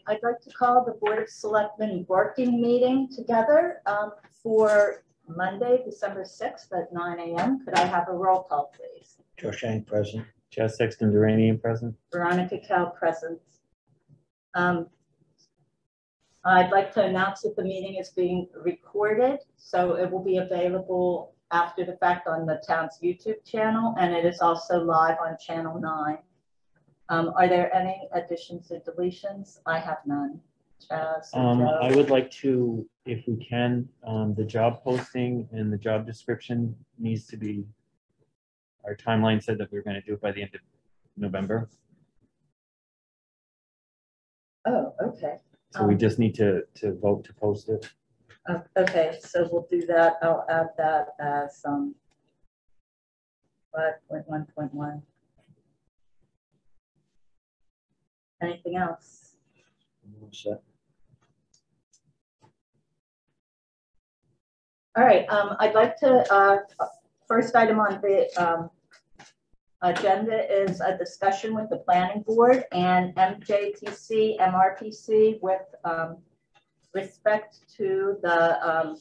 I'd like to call the Board of Selectmen working meeting together for Monday, December 6th at 9 a.m. Could I have a roll call, please? Joe Shane present. Jess Sexton Duranian present. Veronica Cal present. I'd like to announce that the meeting is being recorded, so it will be available after the fact on the town's YouTube channel, and it is also live on Channel 9. Are there any additions or deletions? I have none. I would like to, if we can, the job posting and the job description needs to be, our timeline said that we were going to do it by the end of November. Oh, okay. So we just need to vote to post it. Okay, so we'll do that. I'll add that as 5.1.1. Anything else? All right, I'd like to, first item on the agenda is a discussion with the planning board and MJTC, MRPC with respect to the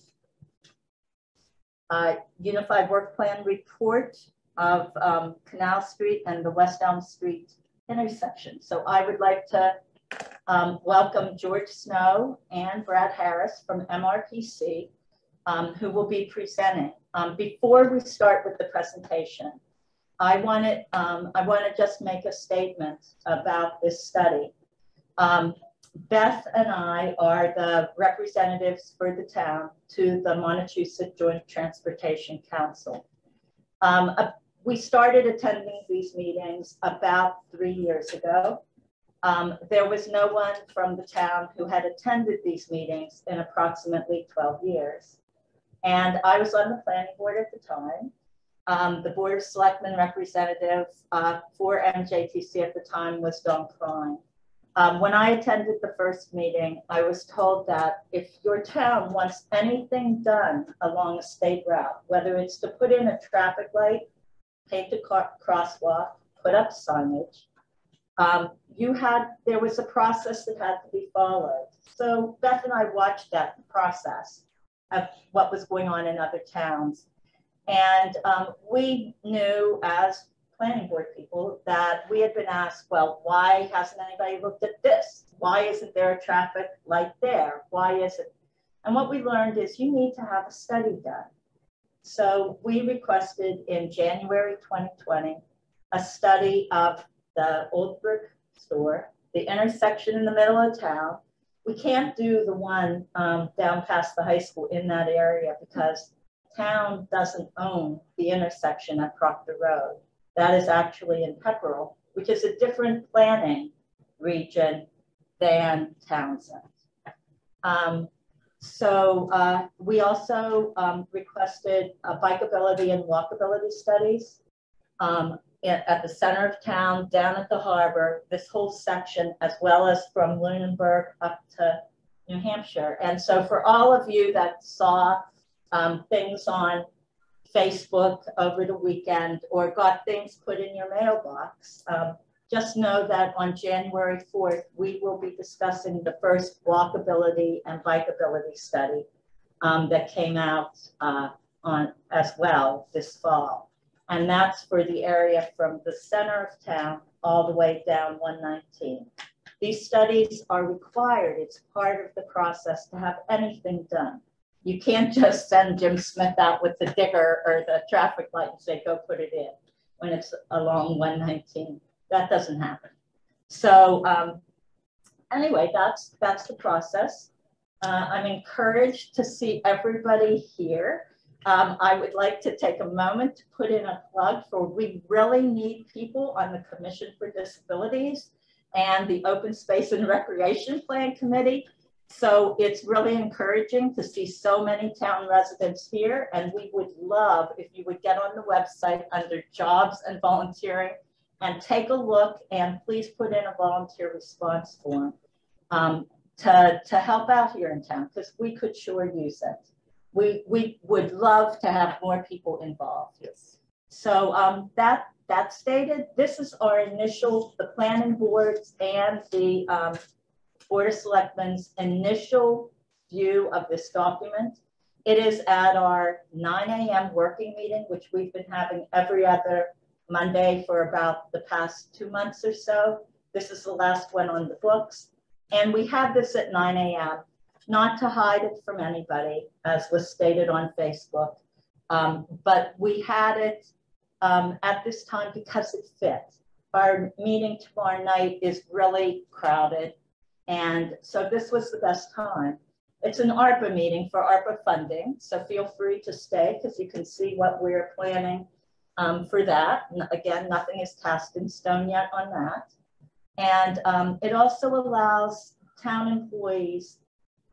Unified Work Plan report of Canal Street and the West Elm Street intersection. So I would like to welcome George Snow and Brad Harris from MRPC, who will be presenting. Before we start with the presentation, I want to just make a statement about this study. Beth and I are the representatives for the town to the Montechusett Joint Transportation Council. We started attending these meetings about 3 years ago. There was no one from the town who had attended these meetings in approximately 12 years. And I was on the planning board at the time. The Board of Selectmen representative for MJTC at the time was Dawn Klein. When I attended the first meeting, I was told that if your town wants anything done along a state route, whether it's to put in a traffic light, pave the crosswalk, put up signage, there was a process that had to be followed. So Beth and I watched that process of what was going on in other towns. And we knew as planning board people that we had been asked, well, why hasn't anybody looked at this? Why isn't there a traffic light there? Why is it? And what we learned is you need to have a study done. So we requested in January 2020 a study of the Old Brick Store, the intersection in the middle of town. We can't do the one down past the high school in that area because town doesn't own the intersection at Proctor Road. That is actually in Pepperell, which is a different planning region than Townsend. We also requested bikeability and walkability studies at the center of town, down at the harbor, this whole section, as well as from Lunenburg up to New Hampshire. And so for all of you that saw things on Facebook over the weekend or got things put in your mailbox, just know that on January 4th, we will be discussing the first walkability and bikeability study that came out as well this fall. And that's for the area from the center of town all the way down 119. These studies are required. It's part of the process to have anything done. You can't just send Jim Smith out with the digger or the traffic light and say, go put it in when it's along 119. That doesn't happen. So anyway, that's the process. I'm encouraged to see everybody here. I would like to take a moment to put in a plug for we really need people on the Commission for Disabilities and the Open Space and Recreation Plan Committee. So it's really encouraging to see so many town residents here, and we would love if you would get on the website under jobs and volunteering and take a look, and please put in a volunteer response form to help out here in town, because we could sure use it. We would love to have more people involved. Yes. So that stated, this is our initial, the planning boards and the Board of Selectmen's initial view of this document. It is at our 9 a.m. working meeting, which we've been having every other Monday for about the past 2 months or so. This is the last one on the books. And we had this at 9 a.m., not to hide it from anybody, as was stated on Facebook. But we had it at this time because it fit. Our meeting tomorrow night is really crowded. And so this was the best time. It's an ARPA meeting for ARPA funding. So feel free to stay because you can see what we're planning for that. And again, nothing is cast in stone yet on that. And it also allows town employees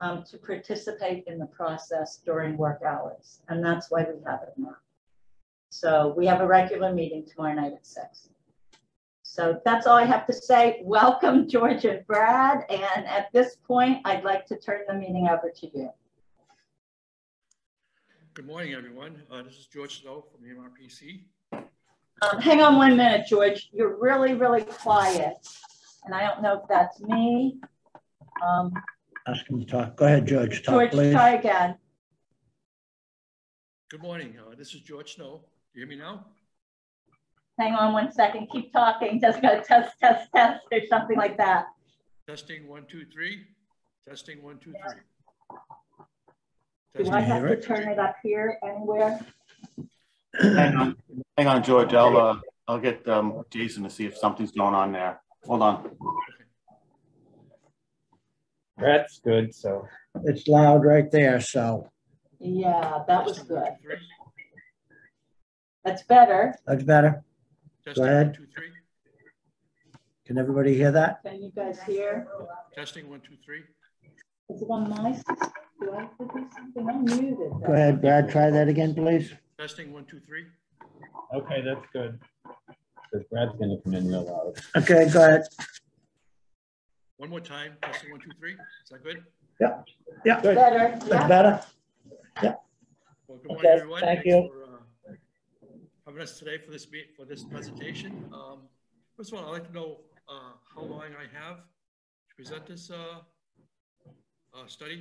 to participate in the process during work hours. And that's why we have it now. So we have a regular meeting tomorrow night at 6. So that's all I have to say. Welcome, George and Brad. And at this point, I'd like to turn the meeting over to you. Good morning, everyone. This is George Snow from the MRPC. Hang on 1 minute, George. You're really, really quiet. And I don't know if that's me. Ask him to talk. Go ahead, George. Talk, George, please. try again. Good morning. This is George Snow. Do you hear me now? Hang on 1 second. Keep talking. Just go test, test, test, or something like that. Testing 1, 2, 3. Testing 1, 2, 3. Do I have to turn it up here anywhere? Hang on, George. I'll get Jason to see if something's going on there. Hold on. Okay. That's good, so. It's loud right there, so Yeah, that was Testing good. 1, 2, 3. That's better. that's better. Testing ahead. 1, 2, 3. Can everybody hear that? Can you guys hear? Testing 1, 2, 3. Is it on my system? Do I have to do something? I'm muted. Go ahead, Brad. Try that again, please. Testing 1, 2, 3. Okay, that's good. Because Brad's gonna come in real loud. Okay, go ahead. One more time. Testing 1, 2, 3. Is that good? Yeah. Yeah. Good. Better. That's Yeah. better. Well, good morning, Okay, everyone. thank Thanks you. for having us today for this presentation. First of all, I'd like to know how long I have to present this study.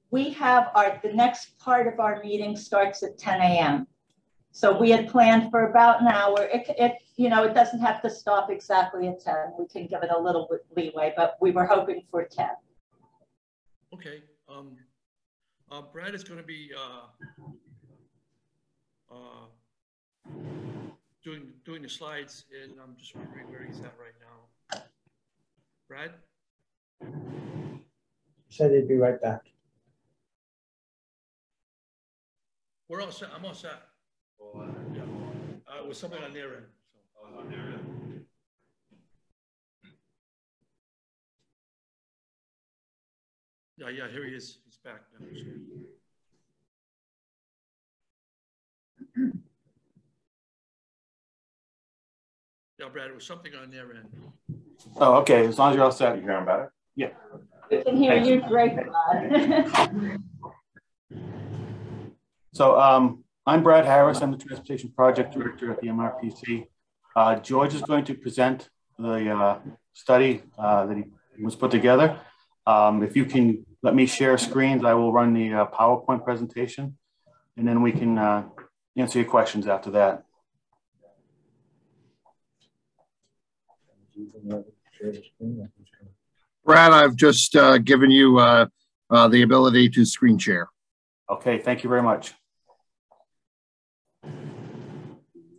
We have the next part of our meeting starts at 10 a.m. So we had planned for about an hour. It doesn't have to stop exactly at 10. We can give it a little bit leeway, but we were hoping for 10. Okay. Brad is going to be doing the slides, and I'm just wondering where he's at right now. Brad? Said he'd be right back. We're all set. I'm all set. Yeah. With something on their end. So. On their end. Yeah, here he is. He's back now. Yeah, Brad, it was something on their end. Oh, okay. As long as you're all set, you're hearing better. Yeah. We can hear you great, Brad. So I'm Brad Harris. I'm the Transportation Project Director at the MRPC. George is going to present the study that he was put together. If you can let me share screens, I will run the PowerPoint presentation, and then we can answer your questions after that. Brad, I've just given you the ability to screen share. Okay, thank you very much.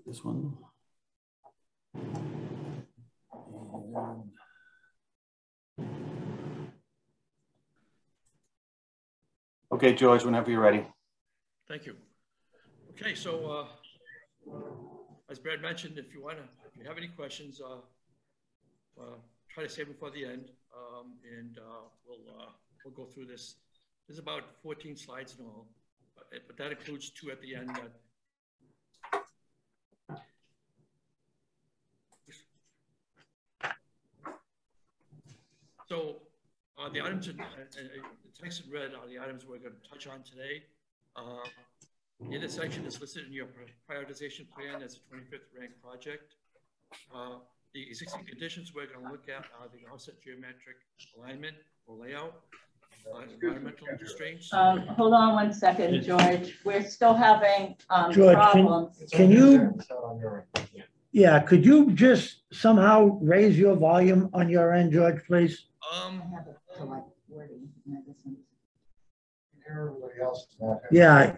This one. Okay, George, whenever you're ready. Thank you. Okay, so as Brad mentioned, if you have any questions, try to save them for the end, and we'll go through this. There's about 14 slides in all, but that includes 2 at the end. So the items in the text in red are the items we're going to touch on today. The intersection is listed in your prioritization plan as a 25th ranked project. The existing conditions we're going to look at are the offset geometric alignment or layout, environmental constraints. Hold on one second, George. We're still having George, problems. can you, yeah, could you just somehow raise your volume on your end, George, please? I have it to like 40. Everybody else is not. Yeah,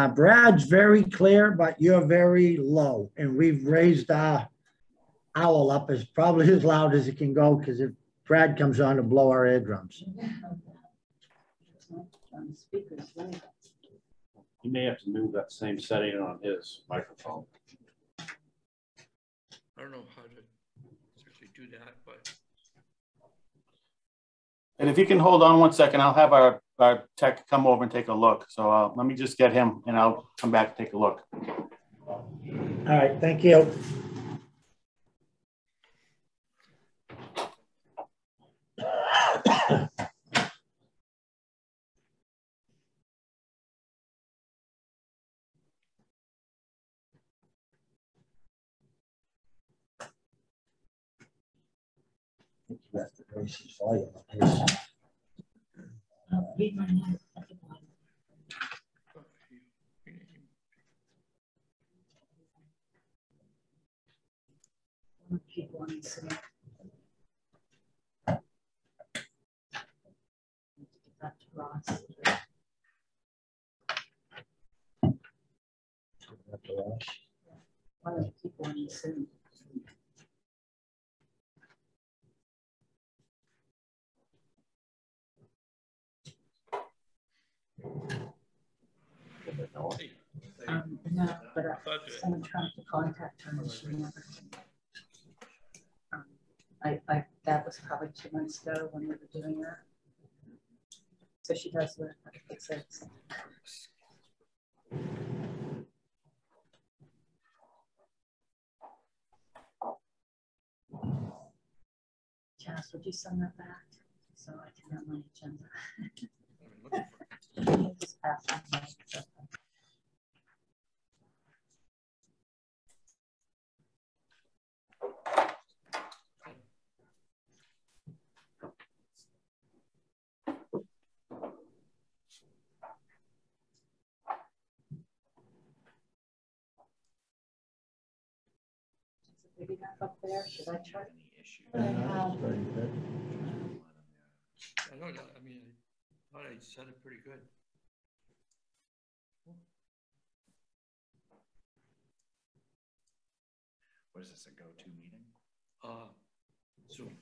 Brad's very clear, but you're very low, and we've raised our owl up as probably as loud as it can go, because if Brad comes on to blow our eardrums. He may have to move that same setting on his microphone. I don't know how to actually do that, but. And if you can hold on one second, I'll have our tech come over and take a look. So let me just get him and I'll come back and take a look. All right, thank you. You have to raise his volume on his. One of the people on Zoom. No, but someone tried to contact her and she never. That was probably 2 months ago when we were doing that. So she does work at 6. Jess, would you send that back so I can have my agenda? Just pass it. Big enough up there? Should I try? I don't know. I mean, I thought I said it pretty good. What is this, a go-to meeting? Zoom.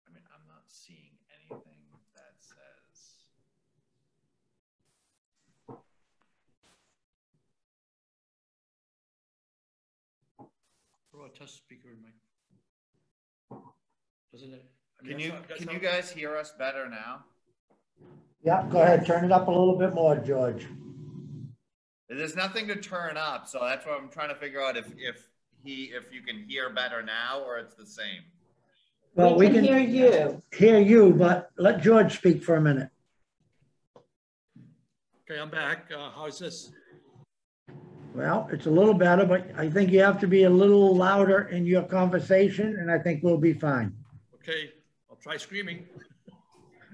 I mean, I'm not seeing anything that says. What about test speaker and microphone? Doesn't it? I mean, Can you guys hear us better now? Yeah, go ahead, turn it up a little bit more, George. There's nothing to turn up, so that's what I'm trying to figure out if you can hear better now or it's the same. Well, we can hear you. Hear you, but let George speak for a minute. Okay, I'm back. How's this? Well, it's a little better, but I think you have to be a little louder in your conversation, and I think we'll be fine. Okay, I'll try screaming.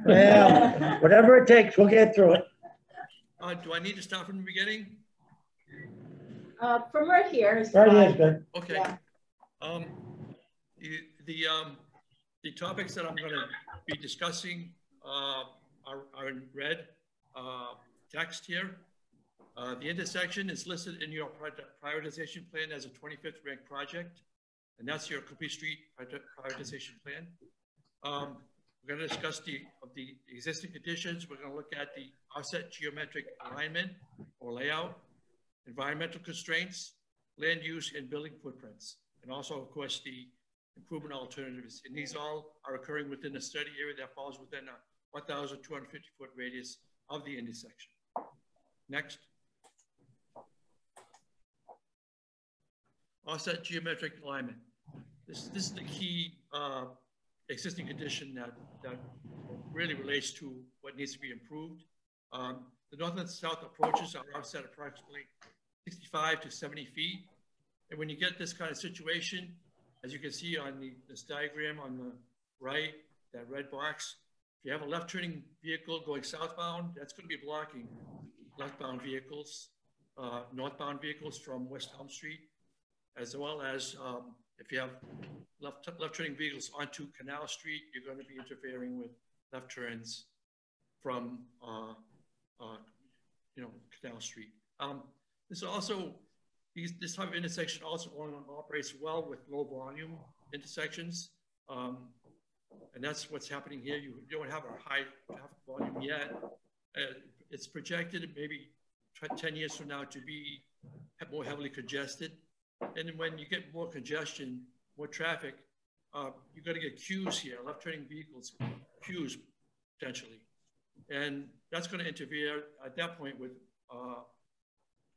Well, whatever it takes, we'll get through it. Do I need to start from the beginning? From right here is Right fine. here's good. Okay. Yeah. The topics that I'm going to be discussing are in red text here. The intersection is listed in your prioritization plan as a 25th ranked project, and that's your complete street prioritization plan. We're going to discuss the existing conditions. We're going to look at the offset geometric alignment or layout, environmental constraints, land use, and building footprints, and also, of course, the improvement alternatives. And these all are occurring within a study area that falls within a 1,250-foot radius of the intersection. Next. Offset geometric alignment. This is the key existing condition that really relates to what needs to be improved. The north and south approaches are offset approximately 65 to 70 feet. And when you get this kind of situation, as you can see on this diagram on the right, that red box, if you have a left turning vehicle going southbound, that's going to be blocking leftbound vehicles, northbound vehicles from West Elm Street, as well as if you have left turning vehicles onto Canal Street, you're going to be interfering with left turns from Canal Street. This also, this type of intersection also operates well with low volume intersections. And that's what's happening here. You don't have a high traffic volume yet. It's projected maybe 10 years from now to be more heavily congested. And then when you get more congestion, more traffic, you're going to get queues here, left turning vehicles, queues potentially. And that's going to interfere at that point with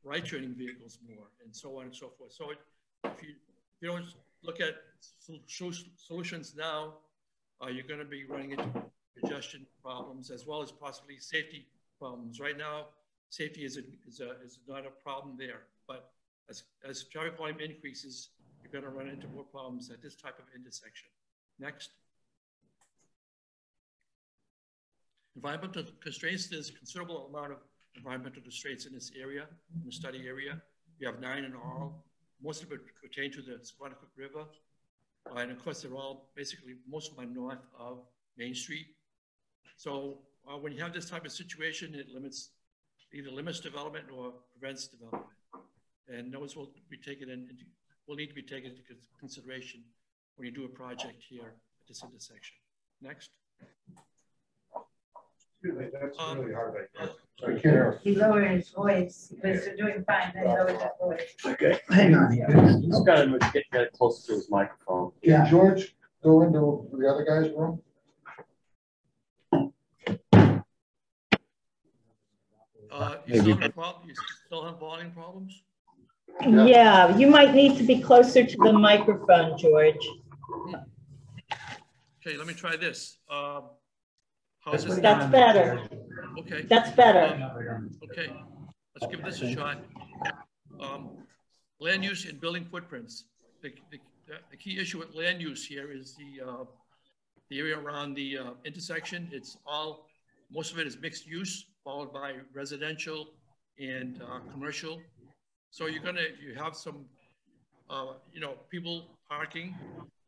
right turning vehicles more, and so on and so forth. So if you don't look at solutions now, you're going to be running into congestion problems as well as possibly safety problems. Right now, safety is not a problem there, but as traffic volume increases, you're going to run into more problems at this type of intersection. Next. Environmental constraints. There's a considerable amount of environmental constraints in this area, in the study area. We have 9 in all. Most of it pertain to the Squanicook River. And of course, they're all basically, most of them are north of Main Street. So when you have this type of situation, it either limits development or prevents development. And those will be taken will need to be taken into consideration when you do a project here at this intersection. Next. That's really hard. I can't. He's lowering his voice. He's doing fine. Then lower his voice. Okay, hang on here. He's got to get close to his microphone. Can George go into the other guy's room? You still have volume problems? Yeah, you might need to be closer to the microphone, George. Okay, let me try this. How's this? That's better. Okay. That's better. Okay, let's give this a shot. Land use and building footprints. The key issue with land use here is the area around the intersection. Most of it is mixed use, followed by residential and commercial. So you have some, people parking.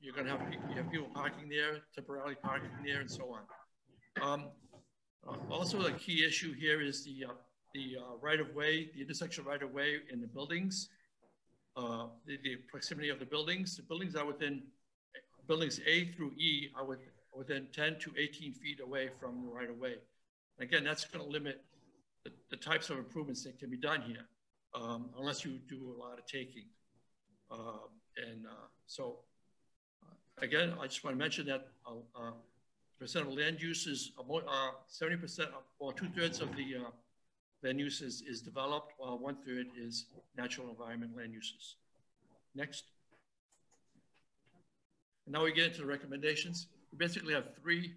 You have people parking there, temporarily parking there, and so on. Also, the key issue here is the right-of-way, the intersection right-of-way in the buildings, the proximity of the buildings. The buildings are buildings A through E are within 10 to 18 feet away from the right-of-way. Again, that's going to limit the types of improvements that can be done here, unless you do a lot of taking. So again, I just want to mention that percent of land use is 70% or 2/3 of the land use is developed, while 1/3 is natural environment land uses. Next. And now we get into the recommendations. We basically have 3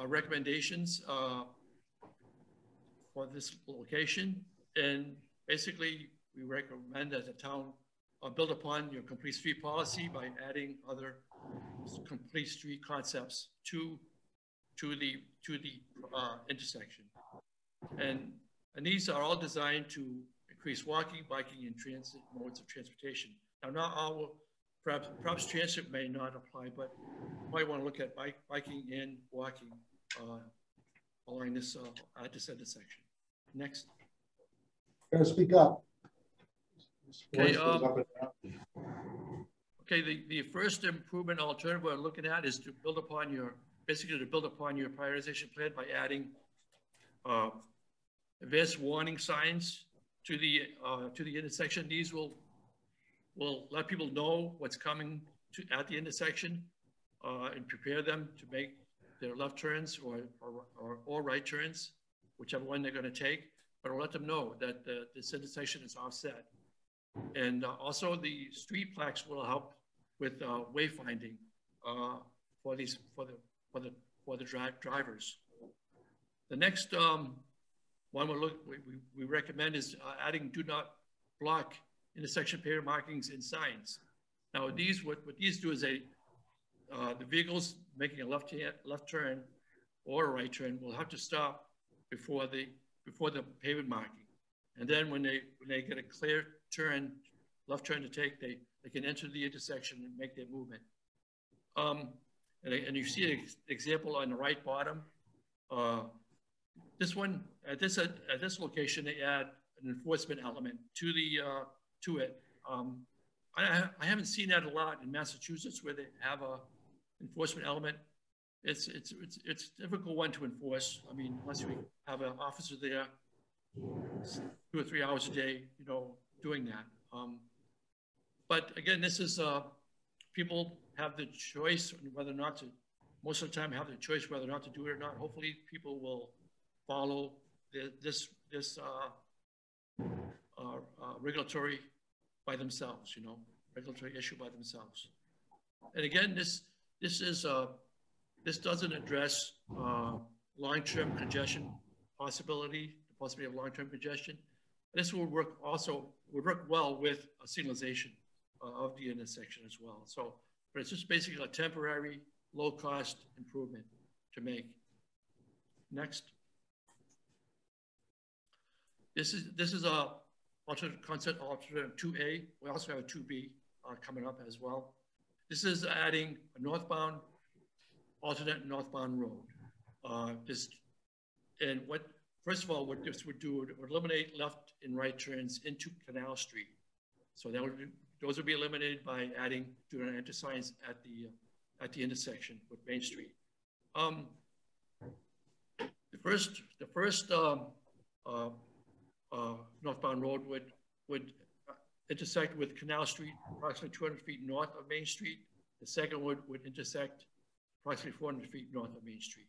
recommendations for this location. And basically, we recommend that the town build upon your complete street policy by adding other complete street concepts to the intersection. And these are all designed to increase walking, biking, and transit modes of transportation. Now, not all, perhaps transit may not apply, but you might want to look at biking and walking along this intersection. Next. Gotta speak up. Okay. The first improvement alternative we're looking at is to build upon your prioritization plan by adding advanced warning signs to the intersection. These will let people know what's coming at the intersection and prepare them to make their left turns or right turns, whichever one they're going to take. But it'll let them know that this intersection is offset. And also the street plaques will help with wayfinding for the drivers. The next one we recommend is adding do not block intersection pavement markings and signs. Now what these do is the vehicles making a left turn or a right turn will have to stop before the pavement marking. And then when they get a clear turn, left turn to take, they can enter the intersection and make their movement. And you see an example on the right bottom. This one, at this location, they add an enforcement element to it. I haven't seen that a lot in Massachusetts where they have a enforcement element. It's a difficult one to enforce. I mean, unless we have an officer there 2 or 3 hours a day, doing that. But again, this is people have the choice whether or not to. Most of the time, have the choice whether or not to do it or not. Hopefully, people will follow this regulatory by themselves. Regulatory issue by themselves. And again, this doesn't address long-term congestion possibility, the possibility of long-term congestion. This would work well with a signalization of the intersection as well. So, but it's just basically a temporary, low-cost improvement to make. Next. This is a alternate concept, alternate 2A. We also have a 2B coming up as well. This is adding a alternate northbound road. First of all, what this would do, it would eliminate left and right turns into Canal Street. So those would be eliminated by adding do not enter signs at the intersection with Main Street. The first northbound road would intersect with Canal Street approximately 200 feet north of Main Street. The second would intersect approximately 400 feet north of Main Street.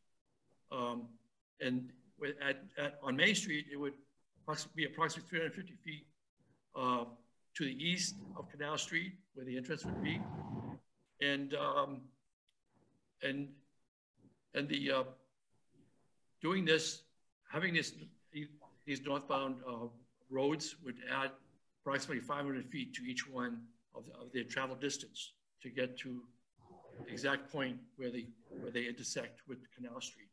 And on Main Street, it would be approximately 350 feet to the east of Canal Street, where the entrance would be, and doing this, having these northbound roads would add approximately 500 feet to each one of their travel distance to get to the exact point where they intersect with Canal Street.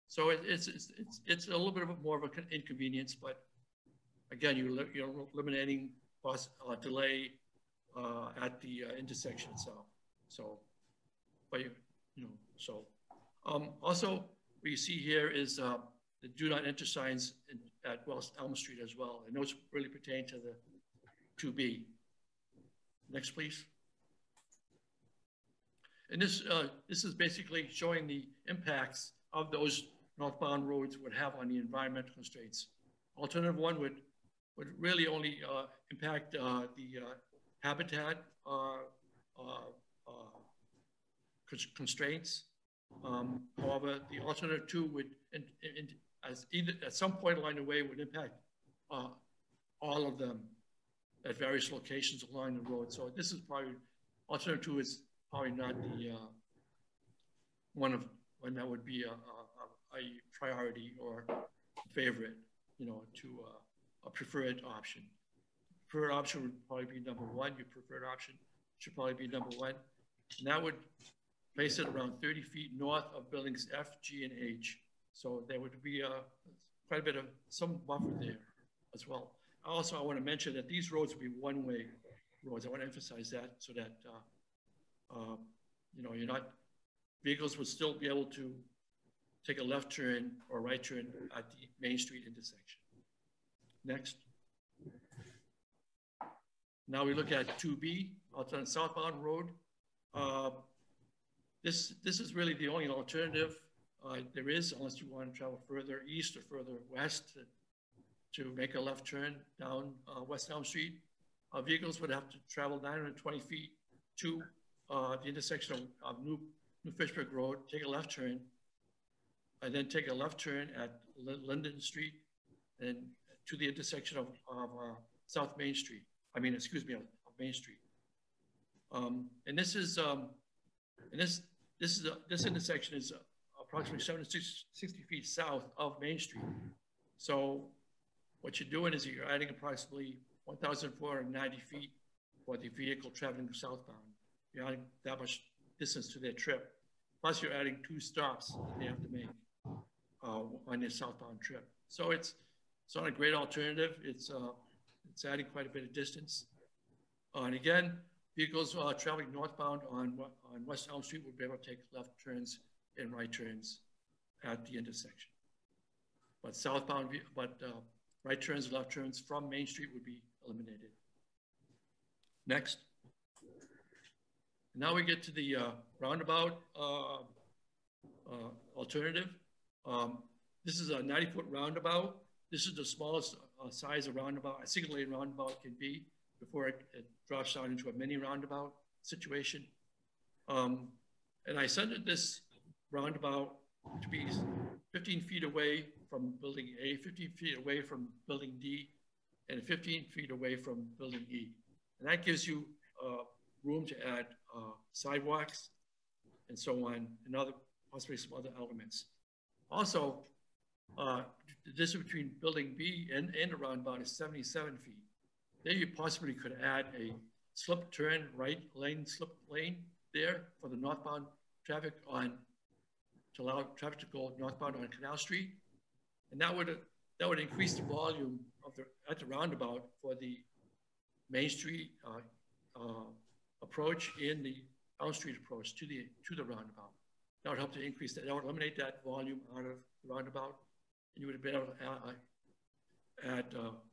So it's a little bit more of an inconvenience, but again, you're eliminating delay at the intersection itself. So, but also what you see here is the do not enter signs at West Elm Street as well, and those really pertain to the 2B. Next, please. And this is basically showing the impacts of those northbound roads would have on the environmental constraints. Alternative one would really only impact the habitat constraints. However, the alternative two would, at some point along the way, would impact all of them at various locations along the road. So this is probably, alternative two is probably not the one that would be a priority or favorite, to a preferred option. Preferred option would probably be number one. Your preferred option should probably be number one. And that would place it around 30 feet north of buildings F, G, and H. So there would be quite a bit of some buffer there as well. Also, I want to mention that these roads would be one-way roads. I want to emphasize that so that, vehicles would still be able to take a left turn or right turn at the Main Street intersection. Next. Now we look at 2B, alternate southbound road. This is really the only alternative there is, unless you want to travel further east or further west to make a left turn down West Elm Street. Vehicles would have to travel 920 feet to the intersection of New Fitchburg Road, take a left turn, and then take a left turn at Linden Street and to the intersection of South Main Street. Of Main Street. And this is this intersection is approximately 760 feet south of Main Street. So What you're doing is you're adding approximately 1,490 feet for the vehicle traveling southbound. You're adding that much distance to their trip. Plus you're adding 2 stops that they have to make on their southbound trip. So it's not a great alternative. It's adding quite a bit of distance. And again, vehicles traveling northbound on West Elm Street will be able to take left turns and right turns at the intersection. But southbound, right turns and left turns from Main Street would be eliminated. Next. Now we get to the roundabout alternative. This is a 90-foot roundabout. This is the smallest size of roundabout, a single lane roundabout can be before it drops down into a mini roundabout situation. And I centered this roundabout to be 15 feet away from building A, 15 feet away from building D, and 15 feet away from building E. And that gives you room to add sidewalks and so on, and possibly some other elements. Also, the distance between building B and the roundabout is 77 feet. There you possibly could add a slip turn right lane, slip lane there for the northbound traffic to allow traffic to go northbound on Canal Street. And that would increase the volume at the roundabout for the Main Street approach and the Elm Street approach to the roundabout. That would help to increase that. That would eliminate that volume out of the roundabout, and you would have been able to add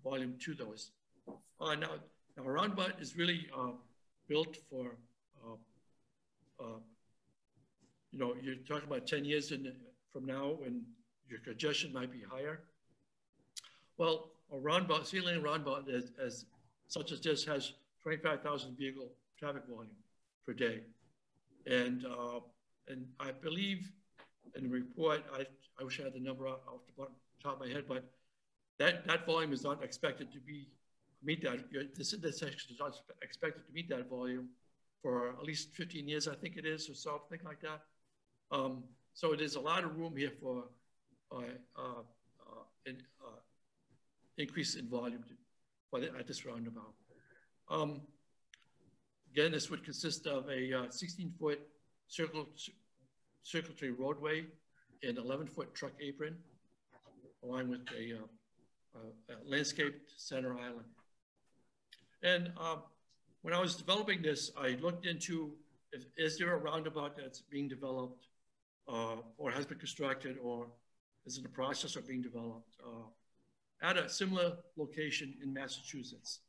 volume to those. Now a roundabout is really built for, you're talking about 10 years from now when your congestion might be higher. Well, a roundabout, single lane roundabout such as this has 25,000 vehicle traffic volume per day. And I believe in the report, I wish I had the number off the top of my head, but that volume is not expected to meet that. This intersection is not expected to meet that volume for at least 15 years, I think it is, or something like that. So there's a lot of room here for increase in volume at this roundabout. Again, this would consist of a 16-foot circulatory roadway and 11-foot truck apron, along with a landscaped center island. And when I was developing this, I looked into, is there a roundabout that's being developed or has been constructed or is in the process of being developed at a similar location in Massachusetts?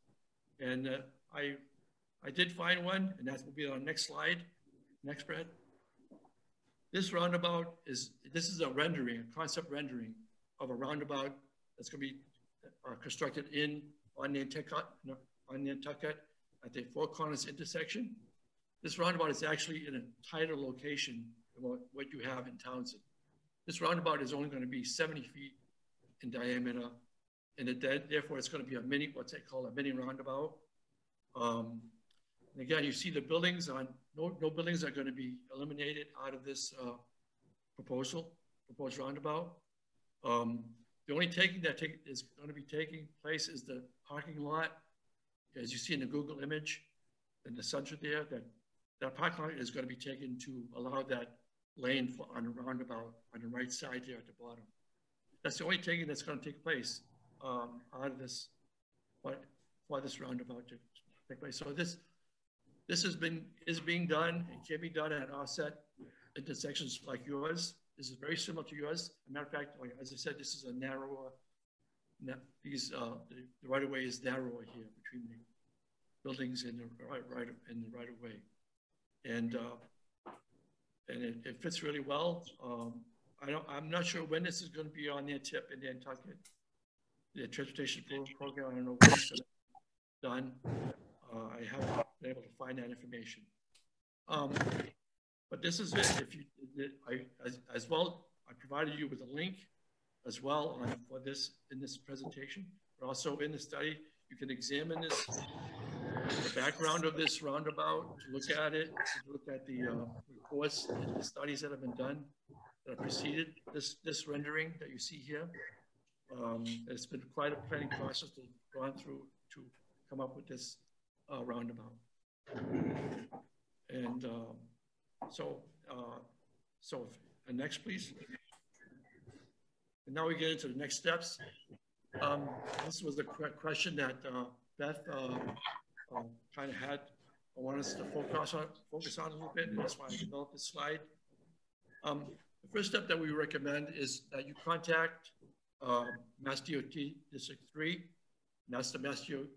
And I did find one, and that will be on the next slide. Next, Brad. This roundabout this is a rendering, a concept rendering of a roundabout that's going to be constructed on Nantucket at the Four Corners intersection. This roundabout is actually in a tighter location than what you have in Townsend. This roundabout is only going to be 70 feet in diameter, and therefore it's going to be what they call a mini roundabout. And again, you see the buildings no buildings are going to be eliminated out of this proposed roundabout. The only taking that is going to be taking place is the parking lot, as you see in the Google image in the center there. That parking lot is going to be taken to allow that lane on the roundabout on the right side there at the bottom. That's the only taking that's going to take place out of this for this roundabout to take place. So this is being done. It can be done at offset intersections like yours. This is very similar to yours. As a matter of fact, like, as I said, this is a narrower. The right of way is narrower here between the buildings and the right of way, and it fits really well. I'm not sure when this is going to be on their tip in Nantucket, the transportation program. I don't know when it's going to be done. I haven't been able to find that information. But this is it. As well, I provided you with a link as well in this presentation, but also in the study, you can examine the background of this roundabout, to look at it, to look at the reports and the studies that have been done that have preceded this rendering that you see here. It's been quite a planning process to gone through to come up with this roundabout. And next, please. And now we get into the next steps. This was a question that Beth kind of had. I want us to focus on a little bit, and that's why I developed this slide. The first step that we recommend is that you contact Mass DOT District 3, and that's the Mass DOT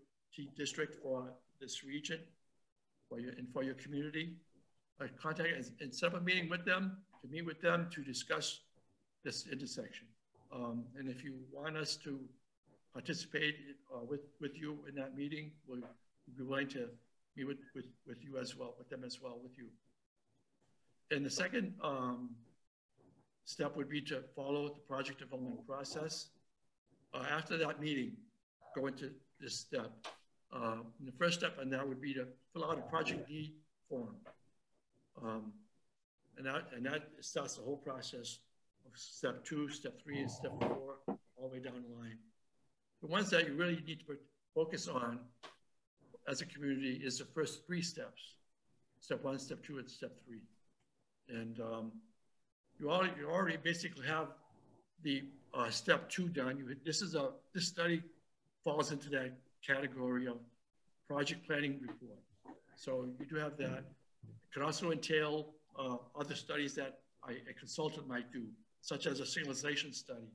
district for this region, for your community. Contact and set up a meeting with them, to meet with them to discuss this intersection. And if you want us to participate with you in that meeting, we'll be willing to meet with you as well, with them as well, with you. And the second step would be to follow the project development process. After that meeting, go into this step. And the first step on that would be to fill out a project need form. And that starts the whole process of step 2, step 3, and step 4, all the way down the line. The ones that you really need to focus on as a community is the first 3 steps: step 1, step 2, and step 3. And you already basically have the step 2 done. This study falls into that category of project planning report. So you do have that. It could also entail other studies that a consultant might do, such as a signalization study,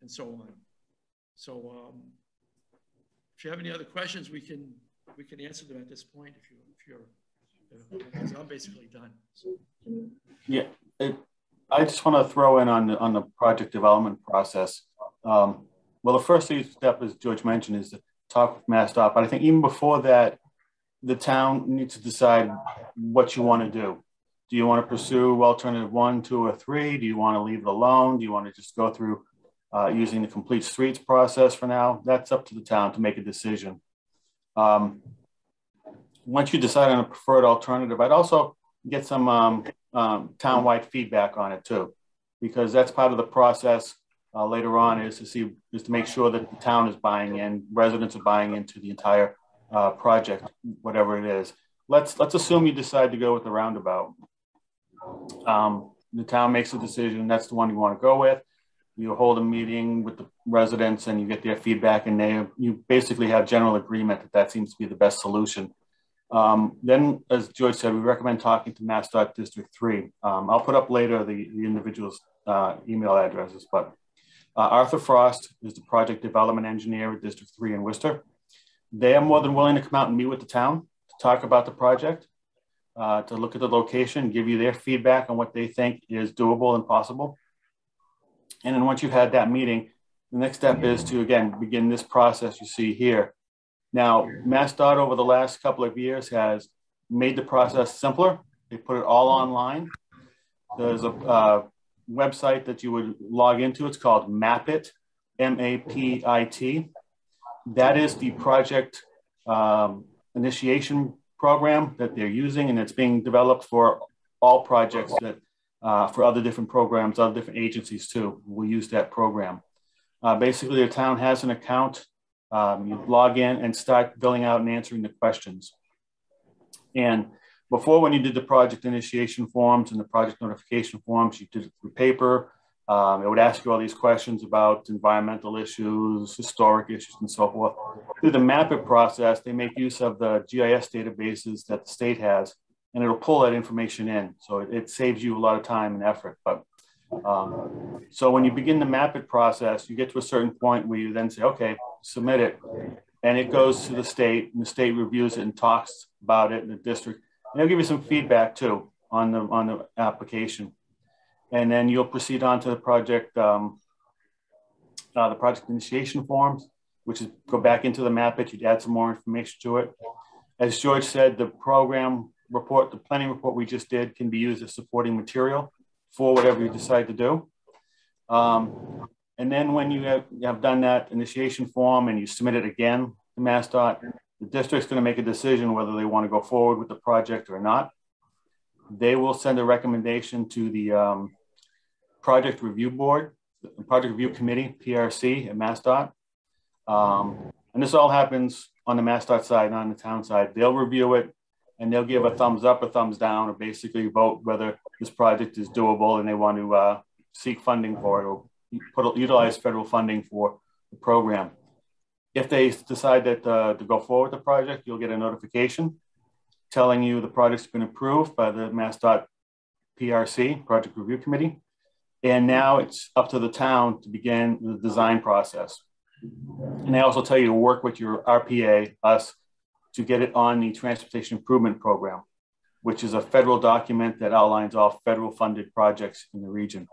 and so on. So if you have any other questions, we can answer them at this point. Because I'm basically done. So. Yeah, I just want to throw in on the project development process. Well, the first step, as George mentioned, is to talk with MassDOT. But I think even before that, the town needs to decide what you want to do. Do you want to pursue alternative 1, 2, or 3? Do you want to leave it alone? Do you want to just go through using the complete streets process for now? That's up to the town to make a decision. Once you decide on a preferred alternative, I'd also get some town-wide feedback on it too, because that's part of the process later on is to make sure that the town is buying in, residents are buying into the entire project, whatever it is. Let's assume you decide to go with the roundabout. The town makes a decision, that's the one you want to go with. You hold a meeting with the residents and you get their feedback, and you basically have general agreement that seems to be the best solution. Then, as George said, we recommend talking to MassDOT District 3. I'll put up later the individual's email addresses, but Arthur Frost is the project development engineer at District 3 in Worcester. They are more than willing to come out and meet with the town to talk about the project, to look at the location, give you their feedback on what they think is doable and possible. And then once you've had that meeting, the next step is to, again, begin this process you see here. Now, MassDOT over the last couple of years has made the process simpler. They put it all online. There's a website that you would log into. It's called MAPIT, M-A-P-I-T. That is the project initiation program that they're using, and it's being developed for all projects that for other different programs, other different agencies too will use that program. Basically, the town has an account. You log in and start filling out and answering the questions. And before, when you did the project initiation forms and the project notification forms, you did it through paper. It would ask you all these questions about environmental issues, historic issues, and so forth. Through the MAPIT process, they make use of the GIS databases that the state has, and it'll pull that information in. So it saves you a lot of time and effort. But so when you begin the MAPIT process, you get to a certain point where you then say, okay, submit it. And it goes to the state, and the state reviews it and talks about it in the district. And they'll give you some feedback too on the application. And then you'll proceed on to the project initiation forms, which is go back into the MAPIT, you'd add some more information to it. As George said, the program report, the planning report we just did can be used as supporting material for whatever you decide to do. And then when you have done that initiation form and you submit it again to MassDOT, the district's going to make a decision whether they want to go forward with the project or not. They will send a recommendation to the project review board Project Review Committee, PRC, at MassDOT. And this all happens on the MassDOT side, not on the town side. They'll review it and they'll give a thumbs up or thumbs down, or basically vote whether this project is doable and they want to seek funding for it or utilize federal funding for the program. If they decide that to go forward with the project, you'll get a notification telling you the project's been approved by the MassDOT PRC, Project Review Committee. And now it's up to the town to begin the design process. And they also tell you to work with your RPA, us, to get it on the Transportation Improvement Program, which is a federal document that outlines all federal funded projects in the region.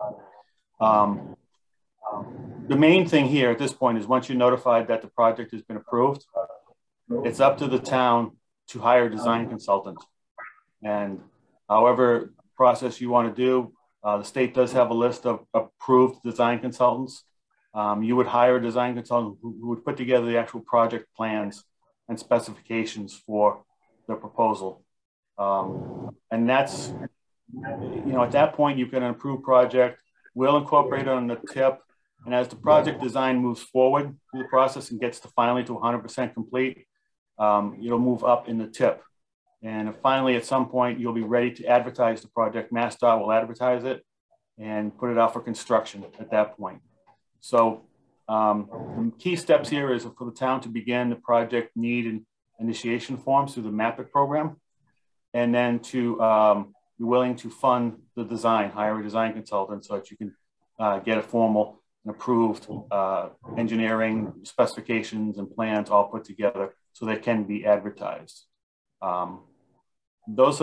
The main thing here at this point is once you're notified that the project has been approved, it's up to the town to hire a design consultant. And however process you want to do, the state does have a list of approved design consultants. You would hire a design consultant who would put together the actual project plans and specifications for the proposal. And that's, you know, at that point, you've got an approved project. We'll incorporate it on the tip. And as the project design moves forward through the process and gets to finally to 100% complete, it'll move up in the tip. And finally, at some point, you'll be ready to advertise the project. MassDOT will advertise it and put it out for construction at that point. So the key steps here is for the town to begin the project need and initiation forms through the MAPIT program, and then to be willing to fund the design, hire a design consultant so that you can get a formal and approved engineering specifications and plans all put together so they can be advertised. That's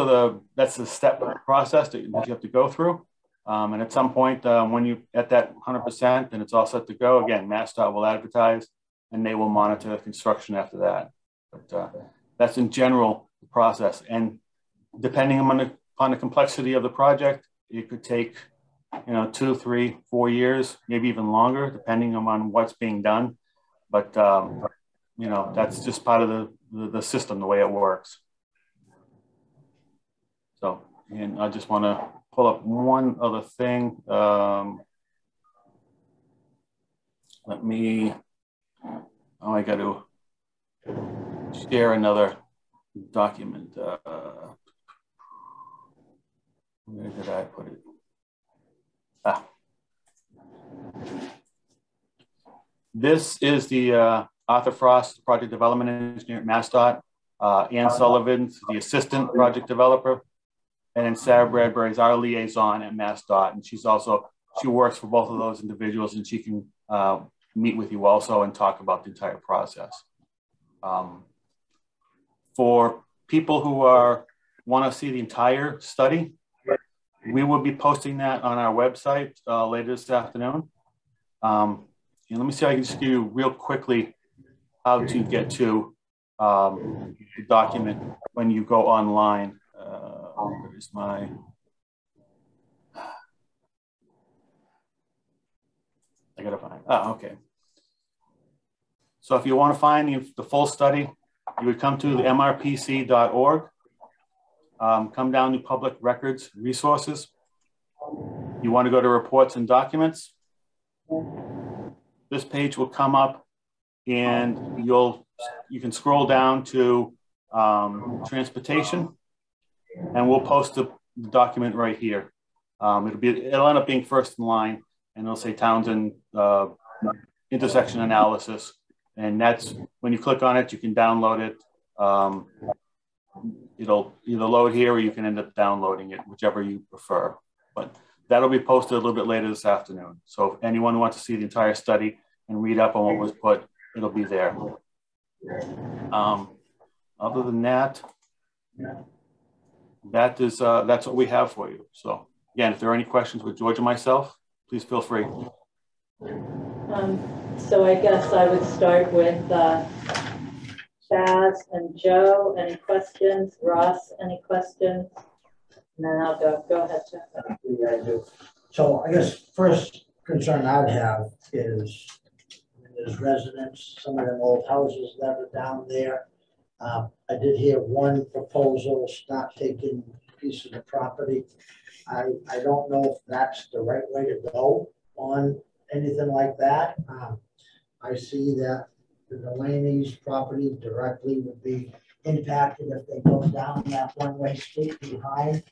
the step process that you have to go through. And at some point, when you at that 100% and it's all set to go, again, MassDOT will advertise and they will monitor construction after that. But that's in general the process. And depending upon the complexity of the project, it could take, 2, 3, 4 years, maybe even longer, depending on what's being done. But that's just part of the system, the way it works. So, and I just want to pull up one other thing. I got to share another document. Where did I put it? This is the Arthur Frost, project development engineer at MassDOT. Ann Sullivan, the assistant project developer. And then Sarah Bradbury is our liaison at MassDOT. And she works for both of those individuals, and she can meet with you also and talk about the entire process. For people who want to see the entire study, we will be posting that on our website later this afternoon. And let me see if I can just give you real quickly how to get to the document when you go online. Where's my... I gotta find, okay. So if you want to find the full study, you would come to the mrpc.org, come down to public records resources. You want to go to reports and documents. This page will come up and you can scroll down to transportation, and we'll post the document right here. It'll end up being first in line, and it'll say Townsend intersection analysis. And that's when you click on it, you can download it. It'll either load here or you can end up downloading it, whichever you prefer. But that'll be posted a little bit later this afternoon. So if anyone wants to see the entire study and read up on what was put, it'll be there. Other than that, that's what we have for you. So again, if there are any questions with George or myself, please feel free. So I guess I would start with Chaz and Joe. Any questions? Ross, any questions? And then I'll go ahead, Chaz. Yeah, I do. So I guess first concern I'd have is there's residents, some of them old houses that are down there. I did hear one proposal, stop taking a piece of the property. I don't know if that's the right way to go on anything like that. I see that the Delaney's property directly would be impacted if they go down that one-way street behind.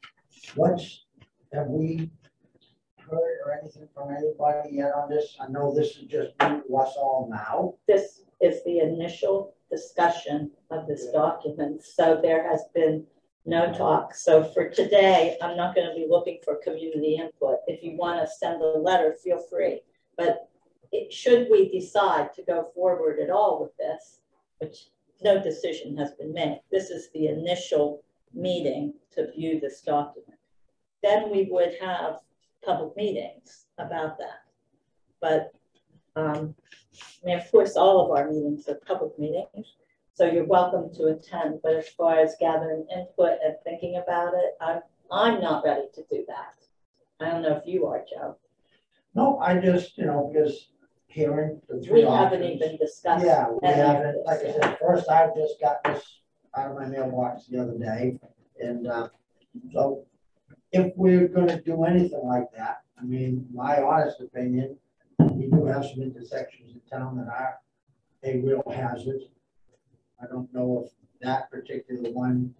Have we heard or anything from anybody yet on this? I know this is just new to us all now. This is the initial discussion of this document, so there has been no talk. So for today, I'm not going to be looking for community input. If you want to send a letter, feel free. But should we decide to go forward at all with this, which no decision has been made, this is the initial meeting to view this document. Then we would have public meetings about that. But I mean, of course, all of our meetings are public meetings, so you're welcome to attend. But as far as gathering input and thinking about it, I'm not ready to do that. I don't know if you are, Joe. No, I just, just hearing the three haven't options. even discussed. Yeah, we haven't. Like I said, first I just got this out of my mailbox the other day, and so if we're going to do anything like that, I mean, my honest opinion, we do have some intersections in town that are a real hazard. I don't know if that particular one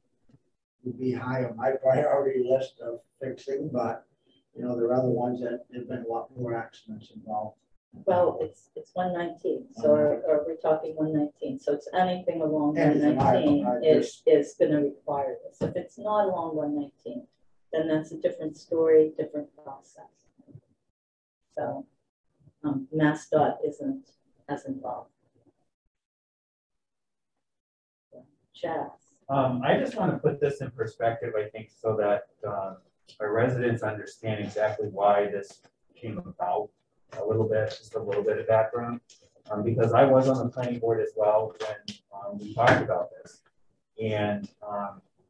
would be high on my priority list of fixing, but there are other ones that have been a lot more accidents involved. Well, it's 119, so or we're talking 119. So it's anything along 119 is going to require this. If it's not along 119, then that's a different story, different process. So MassDOT isn't as involved. Chaz. I just want to put this in perspective, I think, so that our residents understand exactly why this came about a little bit, just a little bit of background. Because I was on the planning board as well when we talked about this. And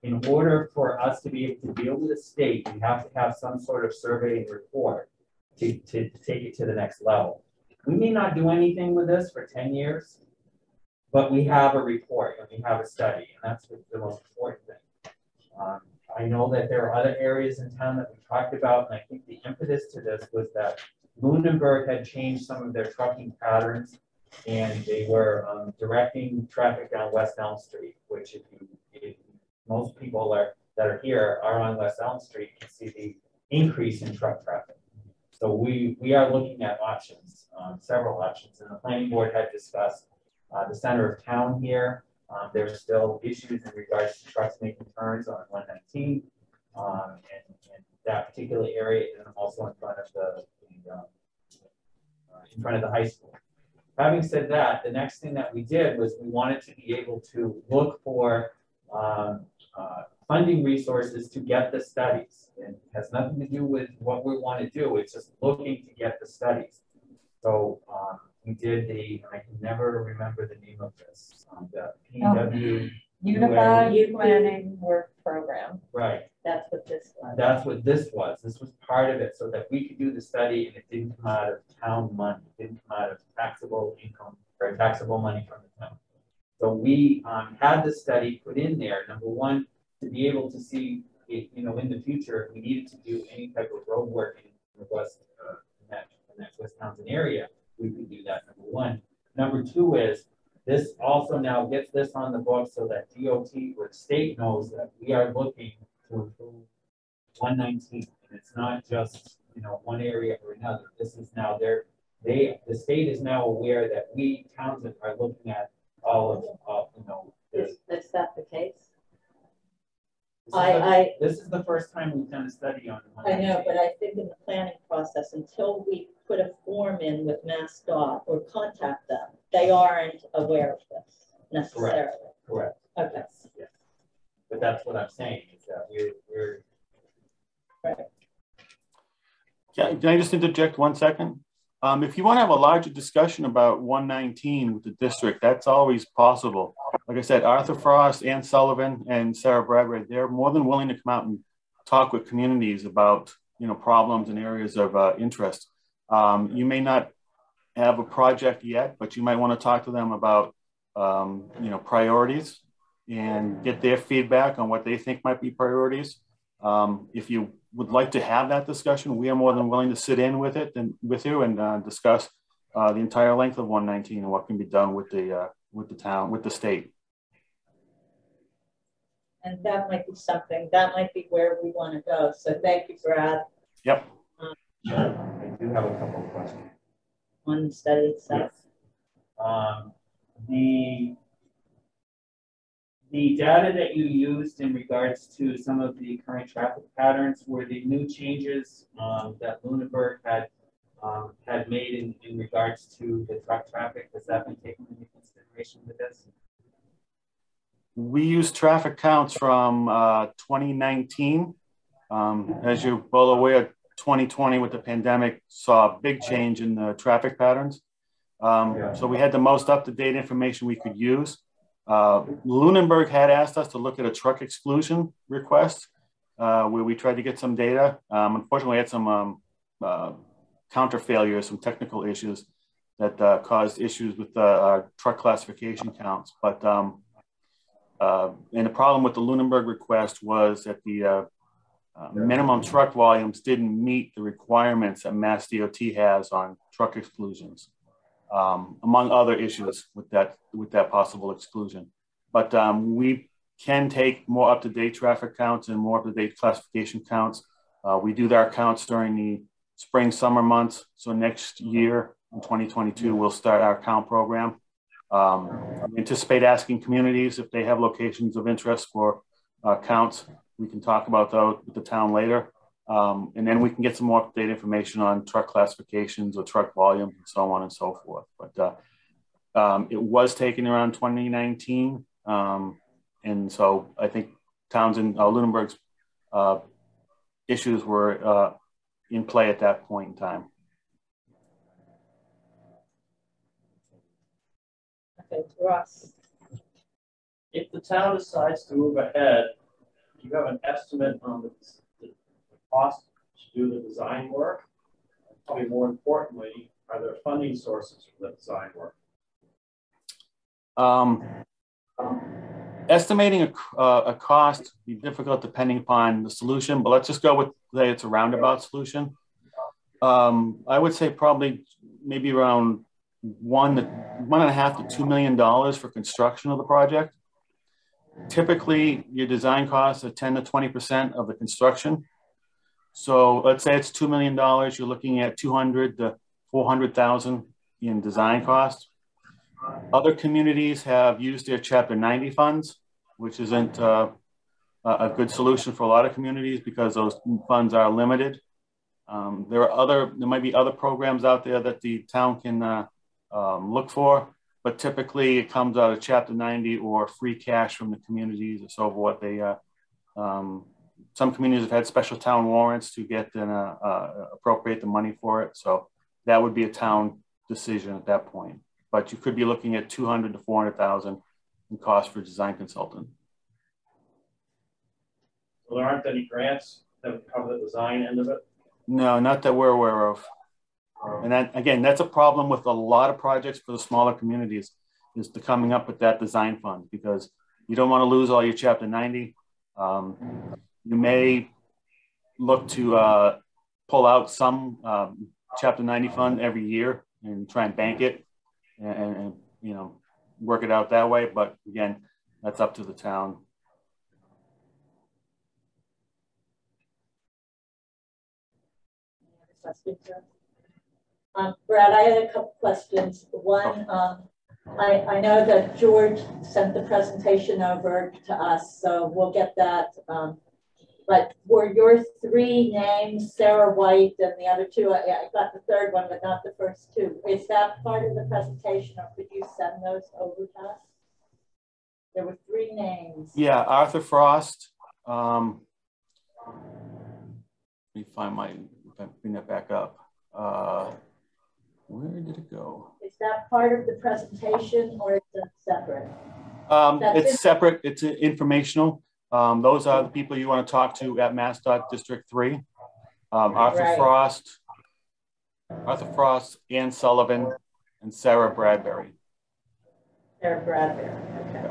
in order for us to be able to deal with the state, we have to have some sort of survey report to take it to the next level. We may not do anything with this for 10 years, but we have a report and we have a study, and that's the most important thing. I know that there are other areas in town that we talked about, and I think the impetus to this was that Lunenburg had changed some of their trucking patterns, and they were directing traffic down West Elm Street, which if most people that are here are on West Elm Street, can see the increase in truck traffic. So we are looking at options, several options, and the planning board had discussed the center of town here. There's still issues in regards to trucks making turns on 119, and that particular area, and also in front of the high school. Having said that, the next thing that we did was we wanted to be able to look for funding resources to get the studies. And it has nothing to do with what we want to do. It's just looking to get the studies. So we did I can never remember the name of this, the PW. Unified Planning Work Program. Right. That's what this was. That's what this was. This was part of it, so that we could do the study and it didn't come out of town money. It didn't come out of taxable income or taxable money from the town. So we had the study put in there, number one, to be able to see, in the future, if we needed to do any type of road work in the West, in that West Townsend area, we could do that, number one. Number two is, this also now gets this on the books so that DOT or the state knows that we are looking to improve 119. And it's not just, one area or another. This is now the state is now aware that we, Townsend, are looking at all of, Is that the case? This is the first time we've done a study on it. I know, but I think in the planning process, until we put a form in with MassDOT or contact them, they aren't aware of this necessarily. Correct. Okay. Yes. But that's what I'm saying, is that we're right. Can I just interject 1 second? If you want to have a larger discussion about 119 with the district, that's always possible. Like I said, Arthur Frost, Ann Sullivan, and Sarah Bradbury, they're more than willing to come out and talk with communities about, problems and areas of interest. You may not have a project yet, but you might want to talk to them about, priorities and get their feedback on what they think might be priorities. If you would like to have that discussion, we are more than willing to sit in with it and with you and discuss the entire length of 119 and what can be done with the town, with the state. And that might be something, that might be where we want to go. So thank you, Brad. Yep. I do have a couple of questions. On the study itself. Yes. The data that you used in regards to some of the current traffic patterns were the new changes that Lunenburg had made in regards to the truck traffic. Has that been taken into consideration with this? We use traffic counts from 2019. As you're well aware, 2020 with the pandemic saw a big change in the traffic patterns. So we had the most up-to-date information we could use. Lunenburg had asked us to look at a truck exclusion request where we tried to get some data. Unfortunately, we had some counter failures, some technical issues that caused issues with our truck classification counts. But and the problem with the Lunenburg request was that the minimum truck volumes didn't meet the requirements that Mass DOT has on truck exclusions, among other issues with that possible exclusion. But we can take more up-to-date traffic counts and more up-to-date classification counts. We do our counts during the spring, summer months. So next year in 2022, we'll start our count program. We anticipate asking communities if they have locations of interest for counts. We can talk about those with the town later. And then we can get some more up-to-date information on truck classifications or truck volumes and so on and so forth. But it was taken around 2019. And so I think Townsend, Lunenburg's issues were in play at that point in time. Okay, Ross. If the town decides to move ahead, do you have an estimate on the cost to do the design work? And probably more importantly, are there funding sources for the design work? Estimating a cost would be difficult depending upon the solution, but let's just go with, say it's a roundabout solution. I would say probably maybe around $1.5 to $2 million for construction of the project. Typically, your design costs are 10 to 20% of the construction. So let's say it's $2 million. You're looking at $200,000 to $400,000 in design costs. Other communities have used their Chapter 90 funds, which isn't a good solution for a lot of communities because those funds are limited. There might be other programs out there that the town can look for, but typically it comes out of Chapter 90 or free cash from the communities or so forth. Some communities have had special town warrants to get and appropriate the money for it. So that would be a town decision at that point. But you could be looking at $200,000 to $400,000 in cost for design consultant. So there aren't any grants that would cover the design end of it? No, not that we're aware of. And that, again, that's a problem with a lot of projects for the smaller communities, is to coming up with that design fund, because you don't want to lose all your Chapter 90. You may look to pull out some Chapter 90 fund every year and try and bank it and you know, work it out that way. But again, that's up to the town. Brad, I had a couple questions. One, I know that George sent the presentation over to us, so we'll get that. But were your three names, Sarah White and the other two, I got the third one, but not the first two. Is that part of the presentation, or could you send those over to us? There were three names. Yeah, Arthur Frost. Let me find bring that back up. Where did it go? Is that part of the presentation, or is it separate? It's separate. It's informational. Those are the people you want to talk to at MassDOT District 3. Arthur Frost, Ann Sullivan, and Sarah Bradbury. Sarah Bradbury, okay.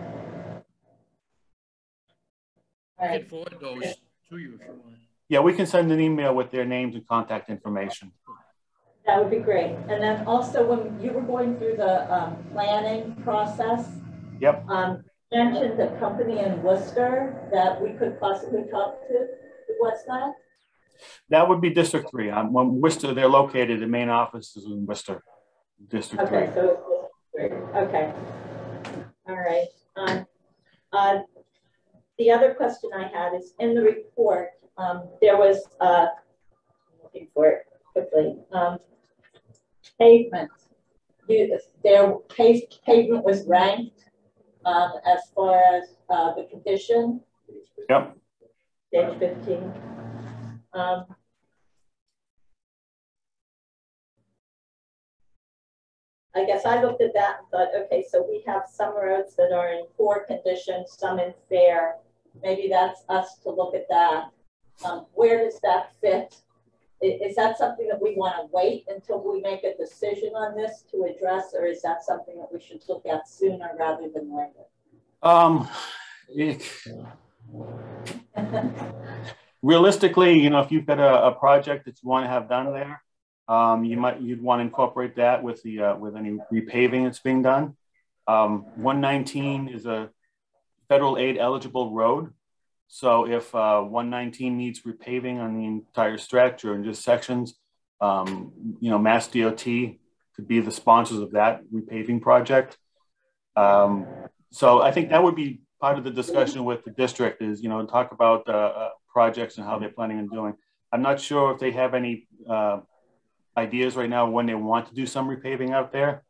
I can forward those to you if you want. Yeah, we can send an email with their names and contact information. That would be great. And then also when you were going through the planning process, Yep. Mentioned a company in Worcester that we could possibly talk to. What's that? That would be District 3. When Worcester, they're located, the main office is in Worcester, District 3. Okay, so it's okay. All right. The other question I had is in the report, there was, looking for it quickly, pavement. Their pavement was ranked as far as the condition. Yep. Page 15. I guess I looked at that and thought, okay, so we have some roads that are in poor condition, some in fair. Maybe that's us to look at that. Where does that fit? Is that something that we want to wait until we make a decision on this to address, or is that something that we should look at sooner rather than later? Realistically, you know, if you've got a project that you want to have done there, you'd want to incorporate that with the with any repaving that's being done. 119 is a federal aid eligible road. So if 119 needs repaving on the entire stretch or in just sections, you know, Mass DOT could be the sponsors of that repaving project. So I think that would be part of the discussion with the district is, you know, talk about projects and how they're planning on doing. I'm not sure if they have any ideas right now when they want to do some repaving out there.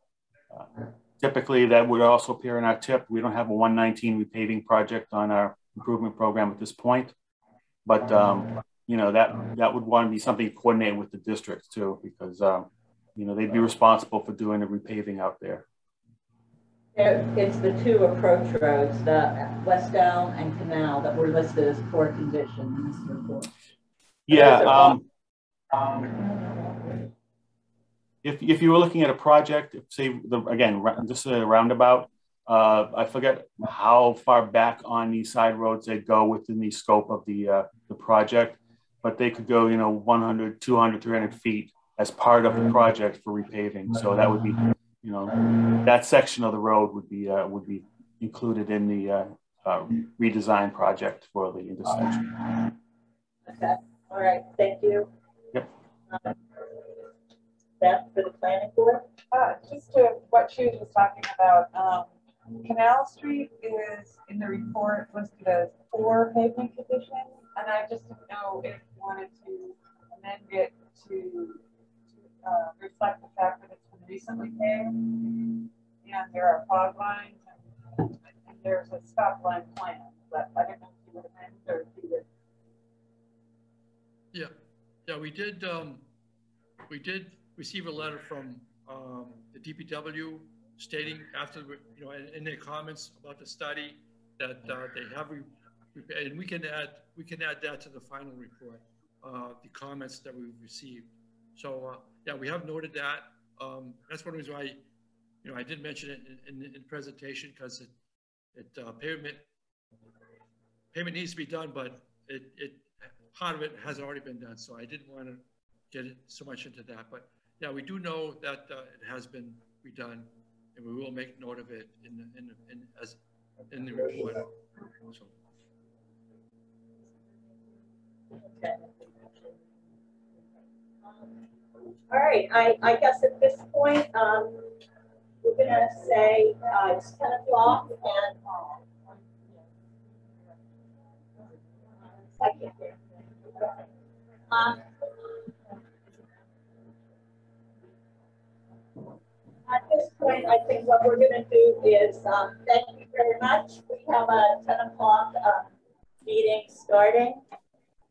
Typically, that would also appear in our tip. We don't have a 119 repaving project on our improvement program at this point, but you know, that would want to be something to coordinate with the districts too, because you know, they'd be responsible for doing the repaving out there. It's the two approach roads, the West Elm and Canal, that were listed as poor condition in this report. Yeah. If you were looking at a project, say again, this is a roundabout. I forget how far back on these side roads they go within the scope of the project, but they could go, you know, 100, 200, 300 feet as part of the project for repaving. So that would be, you know, that section of the road would be included in the redesign project for the intersection. Okay. All right. Thank you. Yep. Beth, for the planning board. Just to what she was talking about, Canal Street is in the report listed as poor pavement condition, and I just didn't know if you wanted to amend it to reflect the fact that it's been recently paved, and there are fog lines, and there's a stop line plan, but I don't know if you would amend or if you would. Yeah, we did receive a letter from the DPW stating after, you know, in their comments about the study that they have, and we can add that to the final report, the comments that we've received. So yeah, we have noted that. That's one reason why, you know, I did mention it in presentation, because pavement needs to be done, but part of it has already been done. So I didn't want to get it so much into that, but yeah, we do know that it has been redone, and we will make note of it in the report. So. Okay. All right. I guess at this point, we're gonna say it's 10 o'clock, and I can't hear. At this point, I think what we're going to do is thank you very much. We have a 10 o'clock meeting starting.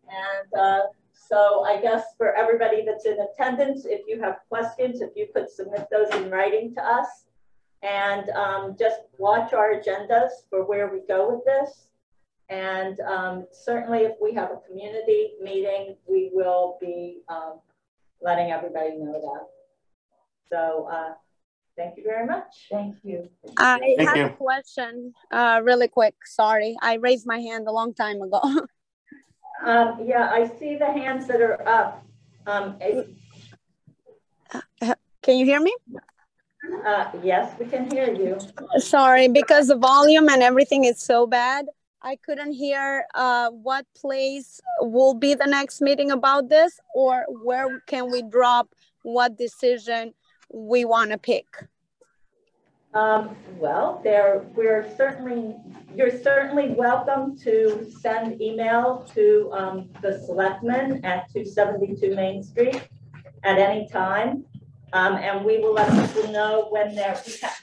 And so I guess for everybody that's in attendance, if you have questions, if you could submit those in writing to us. And just watch our agendas for where we go with this. And certainly if we have a community meeting, we will be letting everybody know that. So thank you very much. Thank you. I have a question really quick. Sorry, I raised my hand a long time ago. Yeah, I see the hands that are up. Can you hear me? Yes, we can hear you. Sorry, because the volume and everything is so bad, I couldn't hear what place will be the next meeting about this, or where can we drop what decision we want to pick. Well, you're certainly welcome to send email to the selectmen at 272 Main Street at any time. And we will let people know when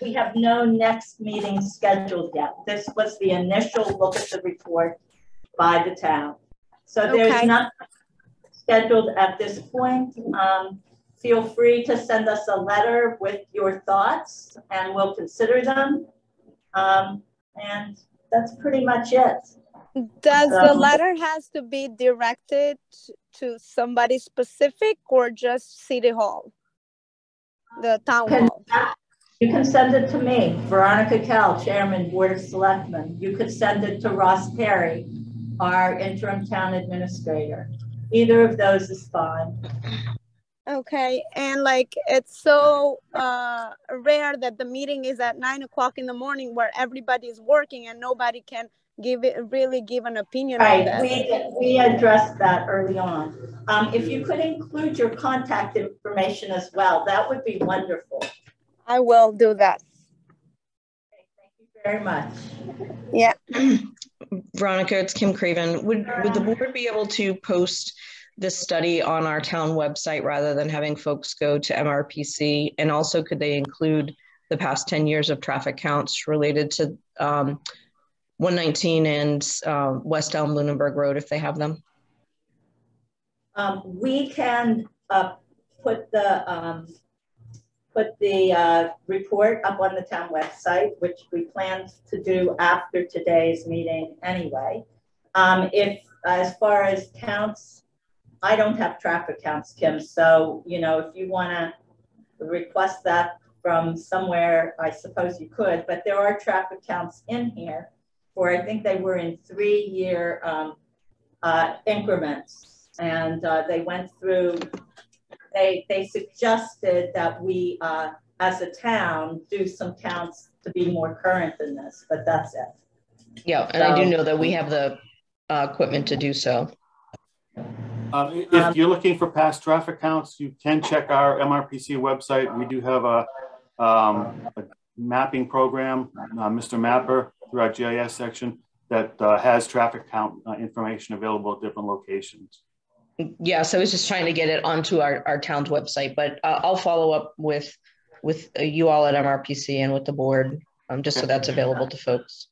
we have no next meeting scheduled yet. This was the initial look at the report by the town. So there's nothing scheduled at this point. Feel free to send us a letter with your thoughts and we'll consider them. And that's pretty much it. Does the letter has to be directed to somebody specific or just City Hall? The town hall. You can send it to me, Veronica Kell, Chairman, Board of Selectmen. You could send it to Ross Perry, our interim town administrator. Either of those is fine. Okay, and like it's so rare that the meeting is at 9 o'clock in the morning where everybody's working and nobody can really give an opinion on this. We addressed that early on. If you could include your contact information as well, that would be wonderful. I will do that. Okay, thank you very much. Yeah. Veronica, it's Kim Craven. Would the board be able to post this study on our town website rather than having folks go to MRPC? And also, could they include the past 10 years of traffic counts related to 119 and West Elm Lunenburg Road if they have them? We can put the report up on the town website, which we plan to do after today's meeting anyway. If as far as counts, I don't have traffic counts, Kim. So, you know, if you want to request that from somewhere, I suppose you could, but there are traffic counts in here for, I think they were in 3-year increments. And they went through, they suggested that we, as a town, do some counts to be more current than this, but that's it. Yeah, and I do know that we have the equipment to do so. If you're looking for past traffic counts, you can check our MRPC website. We do have a mapping program, Mr. Mapper, through our GIS section that has traffic count information available at different locations. Yeah, so I was just trying to get it onto our town's website, but I'll follow up with you all at MRPC and with the board, just so that's available to folks.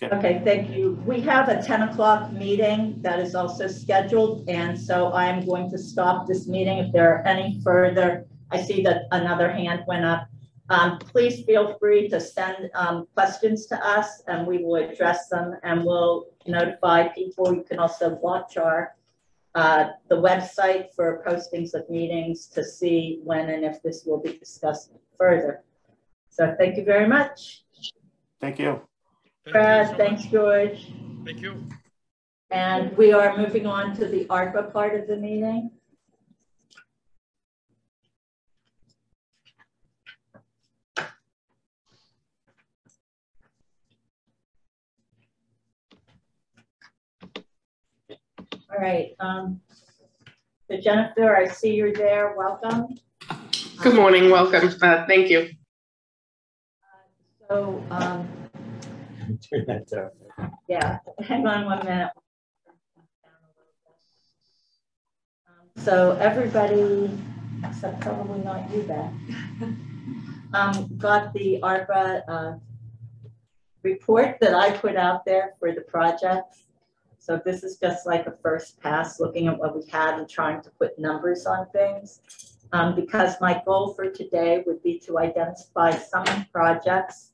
Okay, thank you. We have a 10 o'clock meeting that is also scheduled, and so I'm going to stop this meeting. If there are any further, I see that another hand went up. Please feel free to send questions to us and we will address them and we'll notify people. You can also watch the website for postings of meetings to see when and if this will be discussed further. So thank you very much. Thank you. Brad, thanks, George. Thank you. And we are moving on to the ARPA part of the meeting. All right. So Jennifer, I see you're there. Welcome. Good morning. Welcome. Thank you. So, yeah, hang on 1 minute. So everybody, except probably not you, Beth, got the ARPA report that I put out there for the project. So this is just like a first pass looking at what we had and trying to put numbers on things. Because my goal for today would be to identify some projects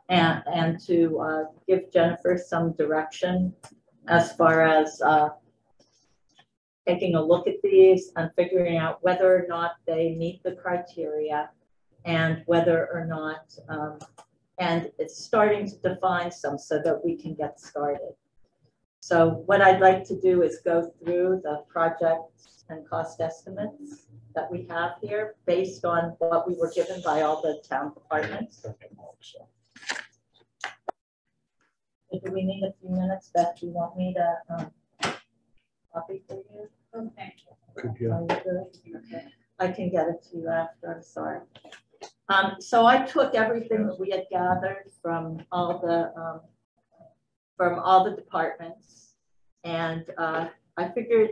and to give Jennifer some direction as far as taking a look at these and figuring out whether or not they meet the criteria and whether or not, and it's starting to define some so that we can get started. So what I'd like to do is go through the projects and cost estimates that we have here based on what we were given by all the town departments. Do we need a few minutes, Beth? Do you want me to copy for you? Okay. Could you? Okay. I can get it to you after, I'm sorry. So I took everything that we had gathered from all the departments, and I figured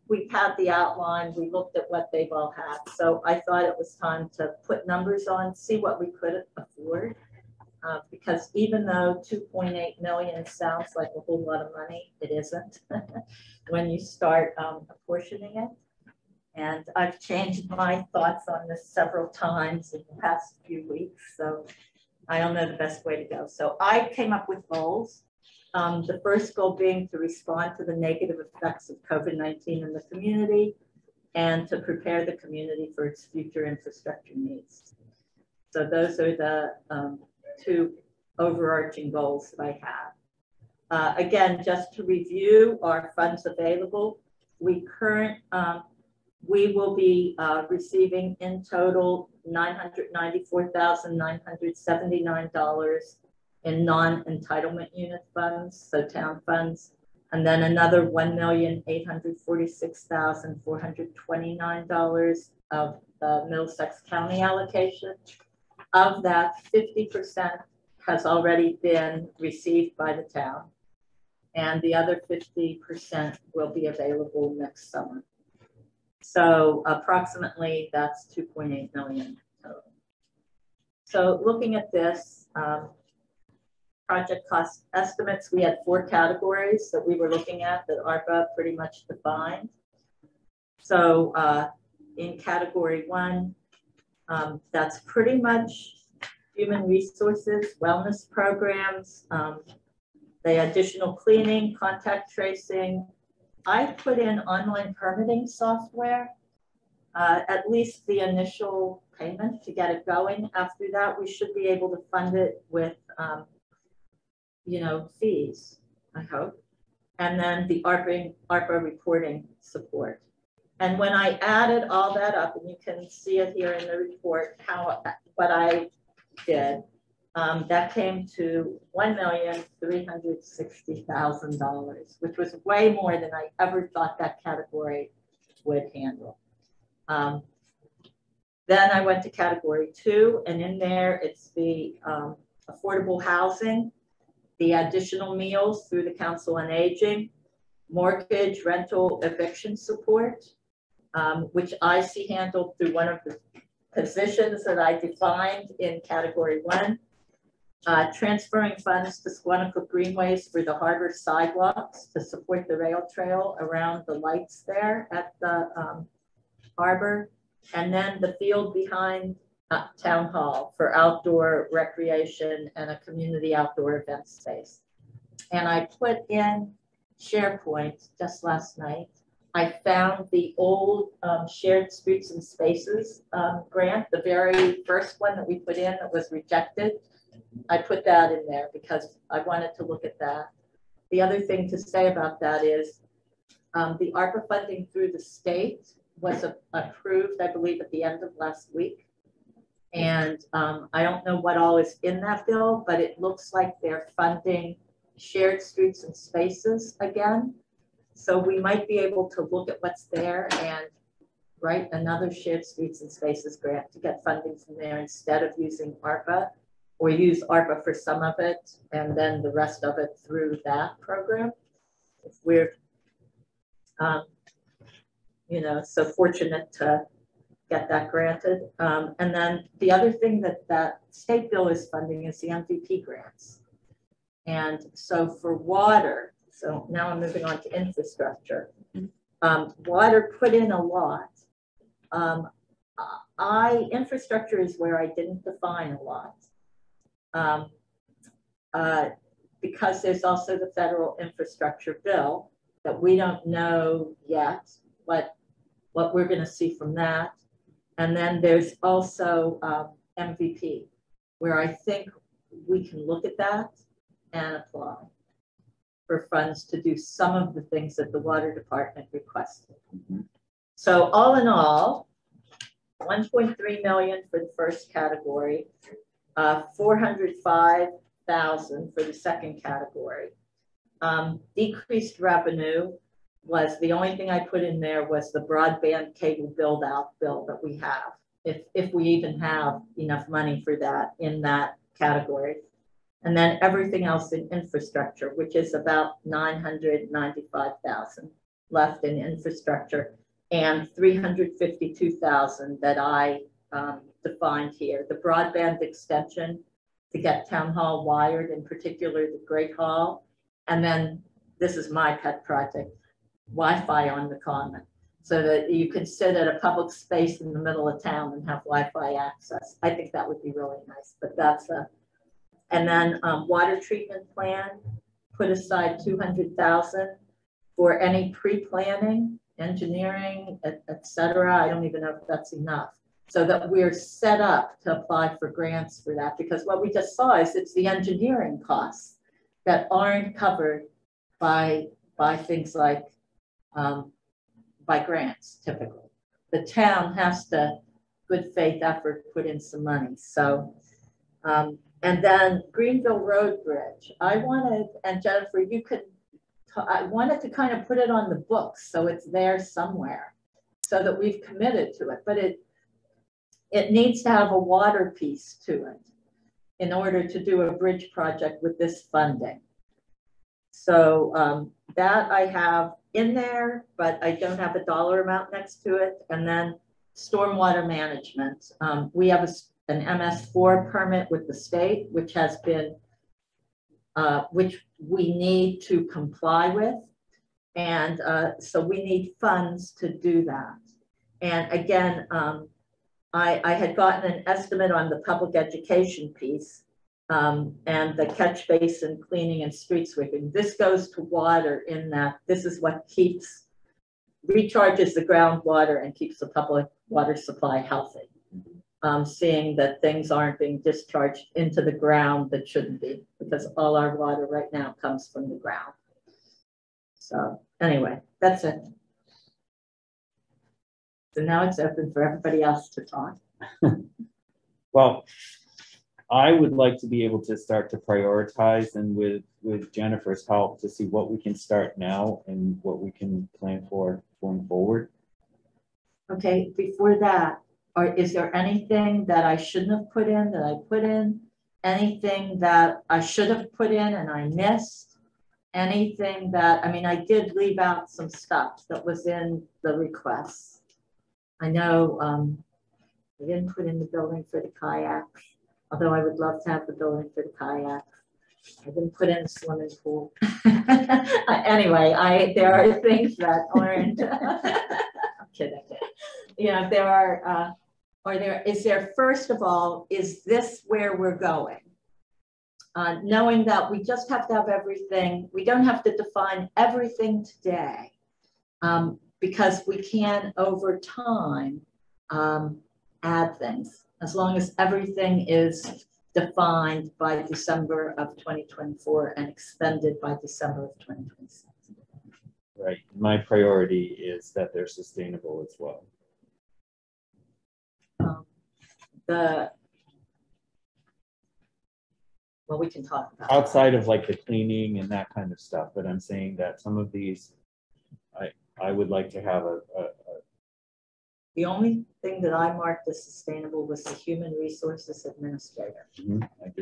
we had the outline, we looked at what they've all had. So I thought it was time to put numbers on, see what we could afford. Because even though 2.8 million sounds like a whole lot of money, it isn't when you start apportioning it. And I've changed my thoughts on this several times in the past few weeks, so I don't know the best way to go. So I came up with goals. The first goal being to respond to the negative effects of COVID-19 in the community and to prepare the community for its future infrastructure needs. So those are the two overarching goals that I have. Again, just to review our funds available, we will be receiving in total $994,979 in non-entitlement unit funds, so town funds, and then another $1,846,429 of the Middlesex County allocation. Of that, 50% has already been received by the town, and the other 50% will be available next summer. So approximately that's 2.8 million total. So looking at this project cost estimates, we had 4 categories that we were looking at that ARPA pretty much defined. So in category 1, that's pretty much human resources, wellness programs, the additional cleaning, contact tracing. I put in online permitting software, at least the initial payment to get it going. After that, we should be able to fund it with, fees, I hope. And then the ARPA reporting support. And when I added all that up, and you can see it here in the report, what I did, that came to $1,360,000, which was way more than I ever thought that category would handle. Then I went to category 2, and in there it's the affordable housing, the additional meals through the Council on Aging, mortgage, rental, eviction support, which I see handled through one of the positions that I defined in category 1. Transferring funds to Squanicook Greenways for the harbor sidewalks to support the rail trail around the lights there at the harbor. And then the field behind Town Hall for outdoor recreation and a community outdoor event space. And I put in SharePoint just last night. I found the old Shared Streets and Spaces grant, the very first one that we put in that was rejected. I put that in there because I wanted to look at that. The other thing to say about that is the ARPA funding through the state was approved, I believe, at the end of last week. And I don't know what all is in that bill, but it looks like they're funding Shared Streets and Spaces again. So we might be able to look at what's there and write another Shared Streets and Spaces grant to get funding from there instead of using ARPA, or use ARPA for some of it and then the rest of it through that program. If we're, so fortunate to get that granted. And then the other thing that state bill is funding is the MVP grants. And so for water, so now I'm moving on to infrastructure. Water put in a lot. Infrastructure is where I didn't define a lot. Because there's also the federal infrastructure bill that we don't know yet what we're going to see from that. And then there's also MVP, where I think we can look at that and apply for funds to do some of the things that the water department requested. So all in all, 1.3 million for the first category, 405,000 for the second category. Decreased revenue was the only thing I put in there was the broadband cable build out bill that we have, if we even have enough money for that in that category. And then everything else in infrastructure, which is about 995,000 left in infrastructure, and 352,000 that I defined here. The broadband extension to get town hall wired, in particular the Great Hall. And then this is my pet project, Wi-Fi on the common, so that you can sit at a public space in the middle of town and have Wi-Fi access. I think that would be really nice, but that's a, and then water treatment plan, put aside 200,000 for any pre-planning, engineering, et cetera. I don't even know if that's enough. So that we're set up to apply for grants for that, because what we just saw is it's the engineering costs that aren't covered by things like by grants typically. The town has to, good faith effort, put in some money. So, and then Greenville Road Bridge. I wanted, and Jennifer, you could, I wanted to kind of put it on the books so it's there somewhere so that we've committed to it, but it needs to have a water piece to it in order to do a bridge project with this funding. So that I have in there, but I don't have a dollar amount next to it. And then stormwater management. We have an MS4 permit with the state, which has been, which we need to comply with. And so we need funds to do that. And again, I had gotten an estimate on the public education piece and the catch basin cleaning and street sweeping. This goes to water in that this is what keeps, recharges the groundwater and keeps the public water supply healthy. Seeing that things aren't being discharged into the ground that shouldn't be, because all our water right now comes from the ground. So anyway, that's it. So now it's open for everybody else to talk. Well, I would like to be able to start to prioritize, and with Jennifer's help, to see what we can start now and what we can plan for going forward. Okay, before that, is there anything that I shouldn't have put in that I put in? Anything that I should have put in and I missed? Anything that, I mean, I did leave out some stuff that was in the requests. I know I didn't put in the building for the kayaks, although I would love to have the building for the kayaks. I didn't put in a swimming pool. Anyway, there are things that aren't, I'm kidding. You know, there are, is there, first of all, is this where we're going? Knowing that we just have to have everything, we don't have to define everything today, because we can, over time, add things, as long as everything is defined by December of 2024 and expended by December of 2026. Right. My priority is that they're sustainable as well. Well, we can talk about outside of like the cleaning and that kind of stuff, but I'm saying that some of these, I would like to have the only thing that I marked as sustainable was the human resources administrator.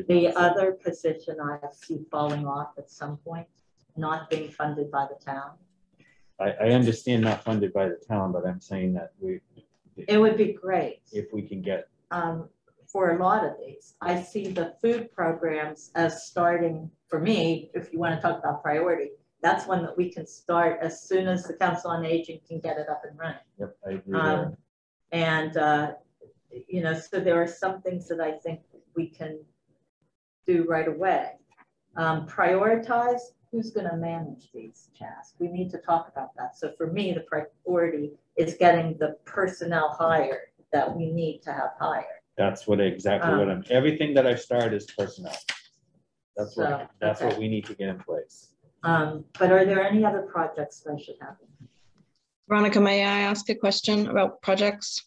The other position I see falling off at some point, not being funded by the town. I understand not funded by the town, but I'm saying that it would be great if we can get for a lot of these. I see the food programs as starting, for me, if you want to talk about priority, that's one that we can start as soon as the Council on Aging can get it up and running. Yep, I agree. And you know, so there are some things that I think we can do right away. Prioritize, who's going to manage these, Chas? We need to talk about that. So for me, the priority is getting the personnel hired that we need to have hired. That's what exactly what I'm, everything that I start is personnel. That's what we need to get in place. But are there any other projects that I should have? Veronica, may I ask a question about projects?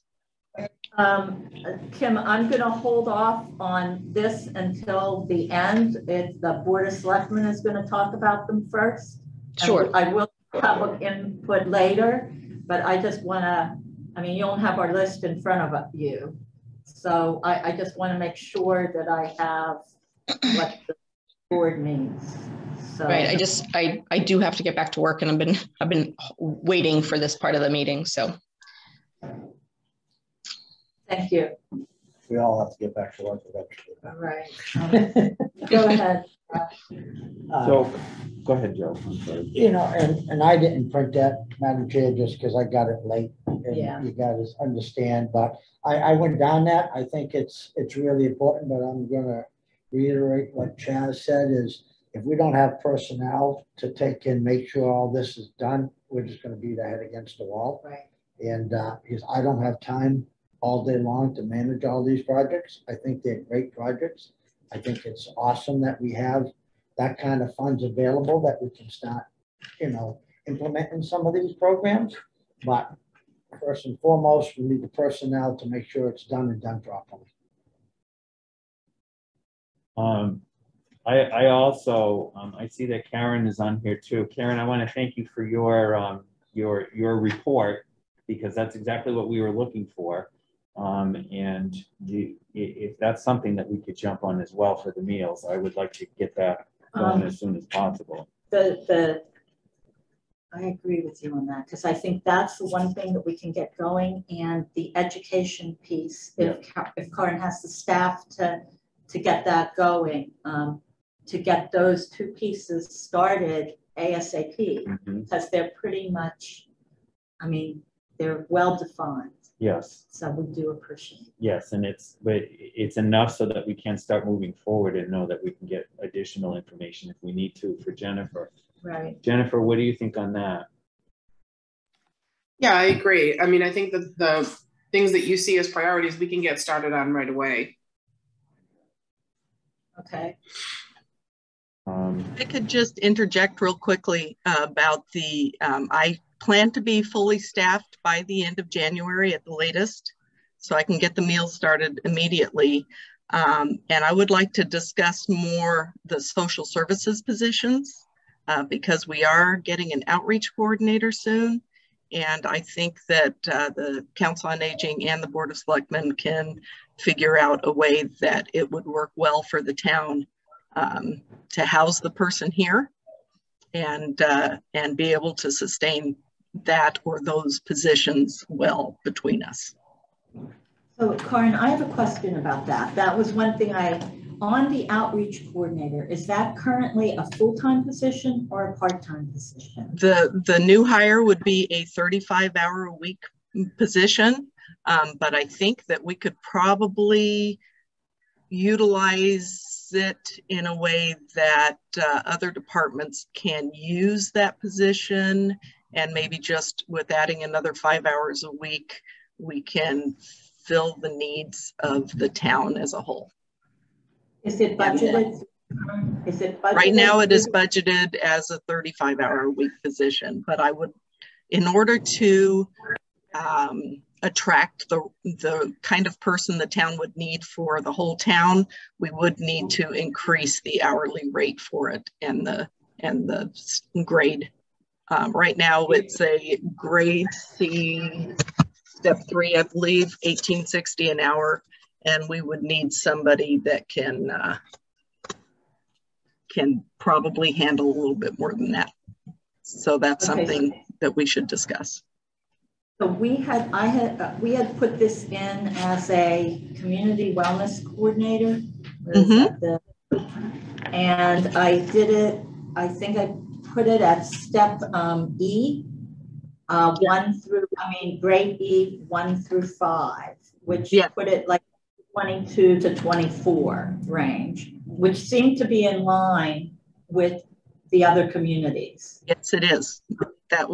Kim, I'm going to hold off on this until the end. If the Board of Selectmen is going to talk about them first. Sure. I will have input later, but I just want to, I mean, you don't have our list in front of you. So I just want to make sure that I have what the board needs. So. Right. I do have to get back to work, and I've been waiting for this part of the meeting. So. Thank you. We all have to get back to work eventually. All right. Go ahead. So, go ahead, Joe. I'm sorry. You know, and I didn't print that, Madam Chair, just because I got it late. And Yeah. you guys understand, but I went down that. I think it's really important, but I'm gonna reiterate what Chaz said is if we don't have personnel to take and make sure all this is done, we're just gonna beat our head against the wall. Right. And because I don't have time all day long to manage all these projects. I think they're great projects. I think it's awesome that we have that kind of funds available that we can start, you know, implementing some of these programs. But first and foremost, we need the personnel to make sure it's done and done properly. I also, I see that Karen is on here too. Karen, I want to thank you for your report, because that's exactly what we were looking for. And if that's something that we could jump on as well for the meals, I would like to get that going as soon as possible. I agree with you on that, because I think that's the one thing that we can get going, and the education piece, if Karen has the staff to get that going, to get those two pieces started ASAP, because they're pretty much, I mean, they're well defined. Yes. So we do appreciate. Yes, and it's enough so that we can start moving forward and know that we can get additional information if we need to for Jennifer. Right. Jennifer, what do you think on that? Yeah, I agree. I mean, I think that the things that you see as priorities, we can get started on right away. Okay. I could just interject real quickly about the, I plan to be fully staffed by the end of January at the latest, so I can get the meals started immediately. And I would like to discuss more the social services positions because we are getting an outreach coordinator soon. And I think that the Council on Aging and the Board of Selectmen can figure out a way that it would work well for the town to house the person here and be able to sustain that or those positions well between us. So Karen, I have a question about that. That was one thing on the outreach coordinator, is that currently a full-time position or a part-time position? The new hire would be a 35-hour-a-week position, but I think that we could probably utilize it in a way that other departments can use that position, and maybe just with adding another 5 hours a week, we can fill the needs of the town as a whole. Is it budgeted? Is it budgeted? Right now it is budgeted as a 35-hour-a-week position, but I would, in order to attract the kind of person the town would need for the whole town, we would need to increase the hourly rate for it and the grade. Right now it's a grade C, step 3, I believe, $18.60 an hour, and we would need somebody that can probably handle a little bit more than that. So that's something that we should discuss. So we had put this in as a community wellness coordinator. And I did it, I think I put it at step E, grade E 1 through 5, which put it like 22 to 24 range, which seemed to be in line with the other communities. Yes, it is. That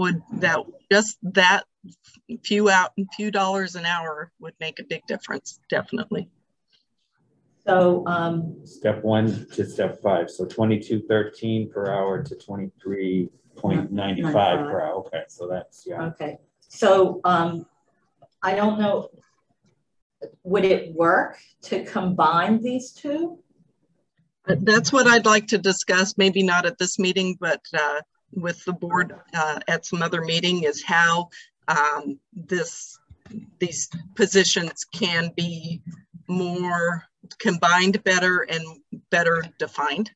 few dollars an hour would make a big difference, definitely. So step 1 to step 5. So 22.13 per hour to 23.95 per hour. Okay, so that's, yeah. Okay, so I don't know, would it work to combine these two? That's what I'd like to discuss, maybe not at this meeting, but with the board at some other meeting, is how these positions can be more combined better and better defined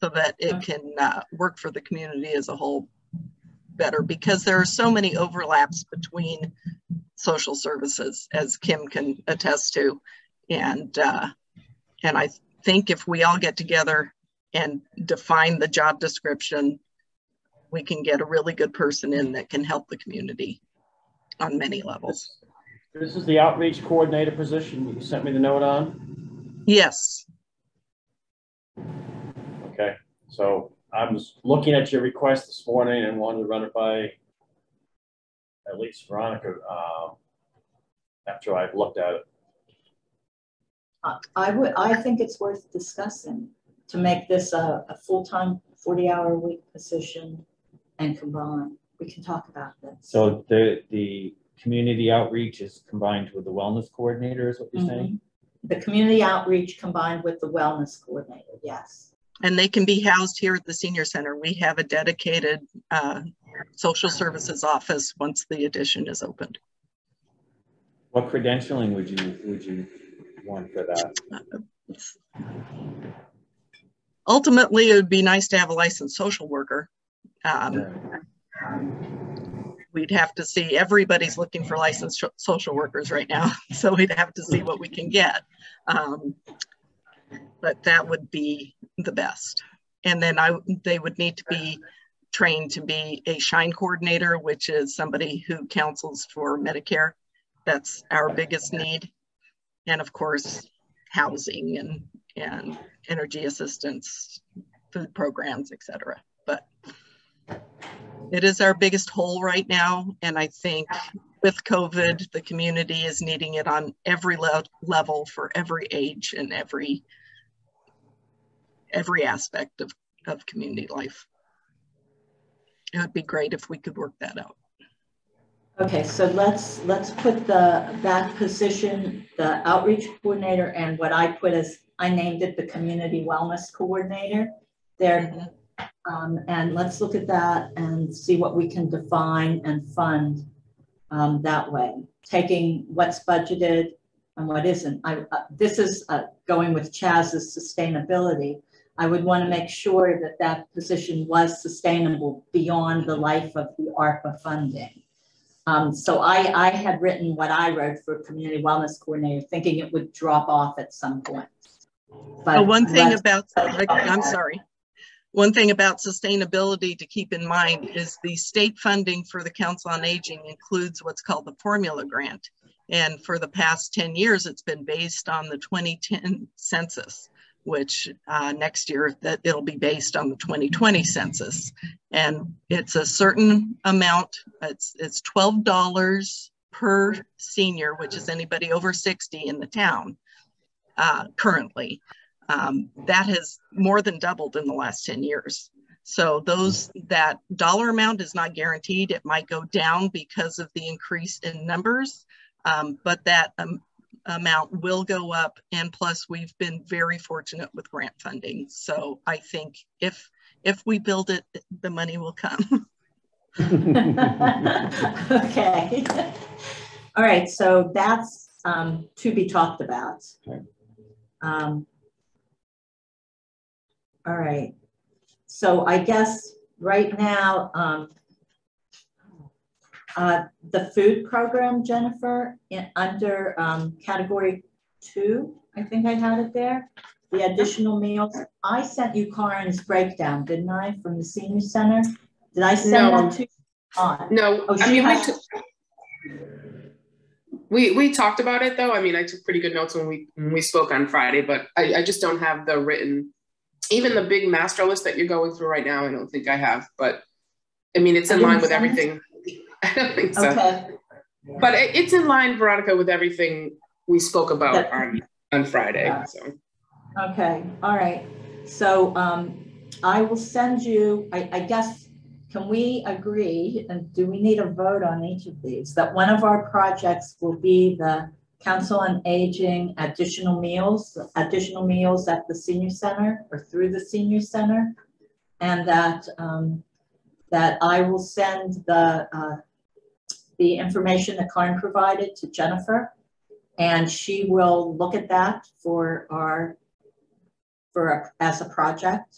so that it can work for the community as a whole better, because there are so many overlaps between social services, as Kim can attest to. And I think if we all get together and define the job description, we can get a really good person in that can help the community on many levels. This is the outreach coordinator position that you sent me the note on? Yes. Okay, so I was looking at your request this morning and wanted to run it by at least Veronica after I've looked at it. I think it's worth discussing to make this a full-time 40-hour-a-week position and combine. We can talk about this. So the community outreach is combined with the wellness coordinator, is what you're saying? The community outreach combined with the wellness coordinator, yes. And they can be housed here at the senior center. We have a dedicated social services office once the addition is opened. What credentialing would you want for that? Ultimately, it would be nice to have a licensed social worker. We'd have to see, everybody's looking for licensed social workers right now. So we'd have to see what we can get. But that would be the best. And then they would need to be trained to be a SHINE coordinator, which is somebody who counsels for Medicare. That's our biggest need. And of course, housing and energy assistance, food programs, etc. But it is our biggest hole right now. And I think with COVID, the community is needing it on every level for every age and every aspect of community life. It would be great if we could work that out. Okay, so let's put that position, the outreach coordinator, and what I put as, I named it the community wellness coordinator there. And let's look at that and see what we can define and fund that way, taking what's budgeted and what isn't. This is going with Chaz's sustainability. I would want to make sure that that position was sustainable beyond the life of the ARPA funding. So I had written what I wrote for community wellness coordinator, thinking it would drop off at some point. But one thing about, I'm sorry. One thing about sustainability to keep in mind is the state funding for the Council on Aging includes what's called the formula grant. And for the past 10 years, it's been based on the 2010 census, which next year that it'll be based on the 2020 census. And it's a certain amount, it's $12 per senior, which is anybody over 60 in the town currently. That has more than doubled in the last 10 years. So that dollar amount is not guaranteed. It might go down because of the increase in numbers, but that amount will go up. And plus we've been very fortunate with grant funding. So I think if we build it, the money will come. Okay. All right, so that's to be talked about. All right, so I guess right now, the food program, Jennifer, under category 2, I think I had it there, the additional meals. I sent you Karen's breakdown, didn't I, from the senior center? Did I send that to you? No, oh, I mean, we talked about it though. I mean, I took pretty good notes when we spoke on Friday, but I just don't have the written, even the big master list that you're going through right now. I don't think I have, but I mean, it's in line with everything. I don't think so. Okay. But it's in line, Veronica, with everything we spoke about on Friday. So. Okay, all right. So I will send you, I guess, can we agree, and do we need a vote on each of these, that one of our projects will be the Council on Aging additional meals at the senior center or through the senior center, and that that I will send the information that Karen provided to Jennifer, and she will look at that as a project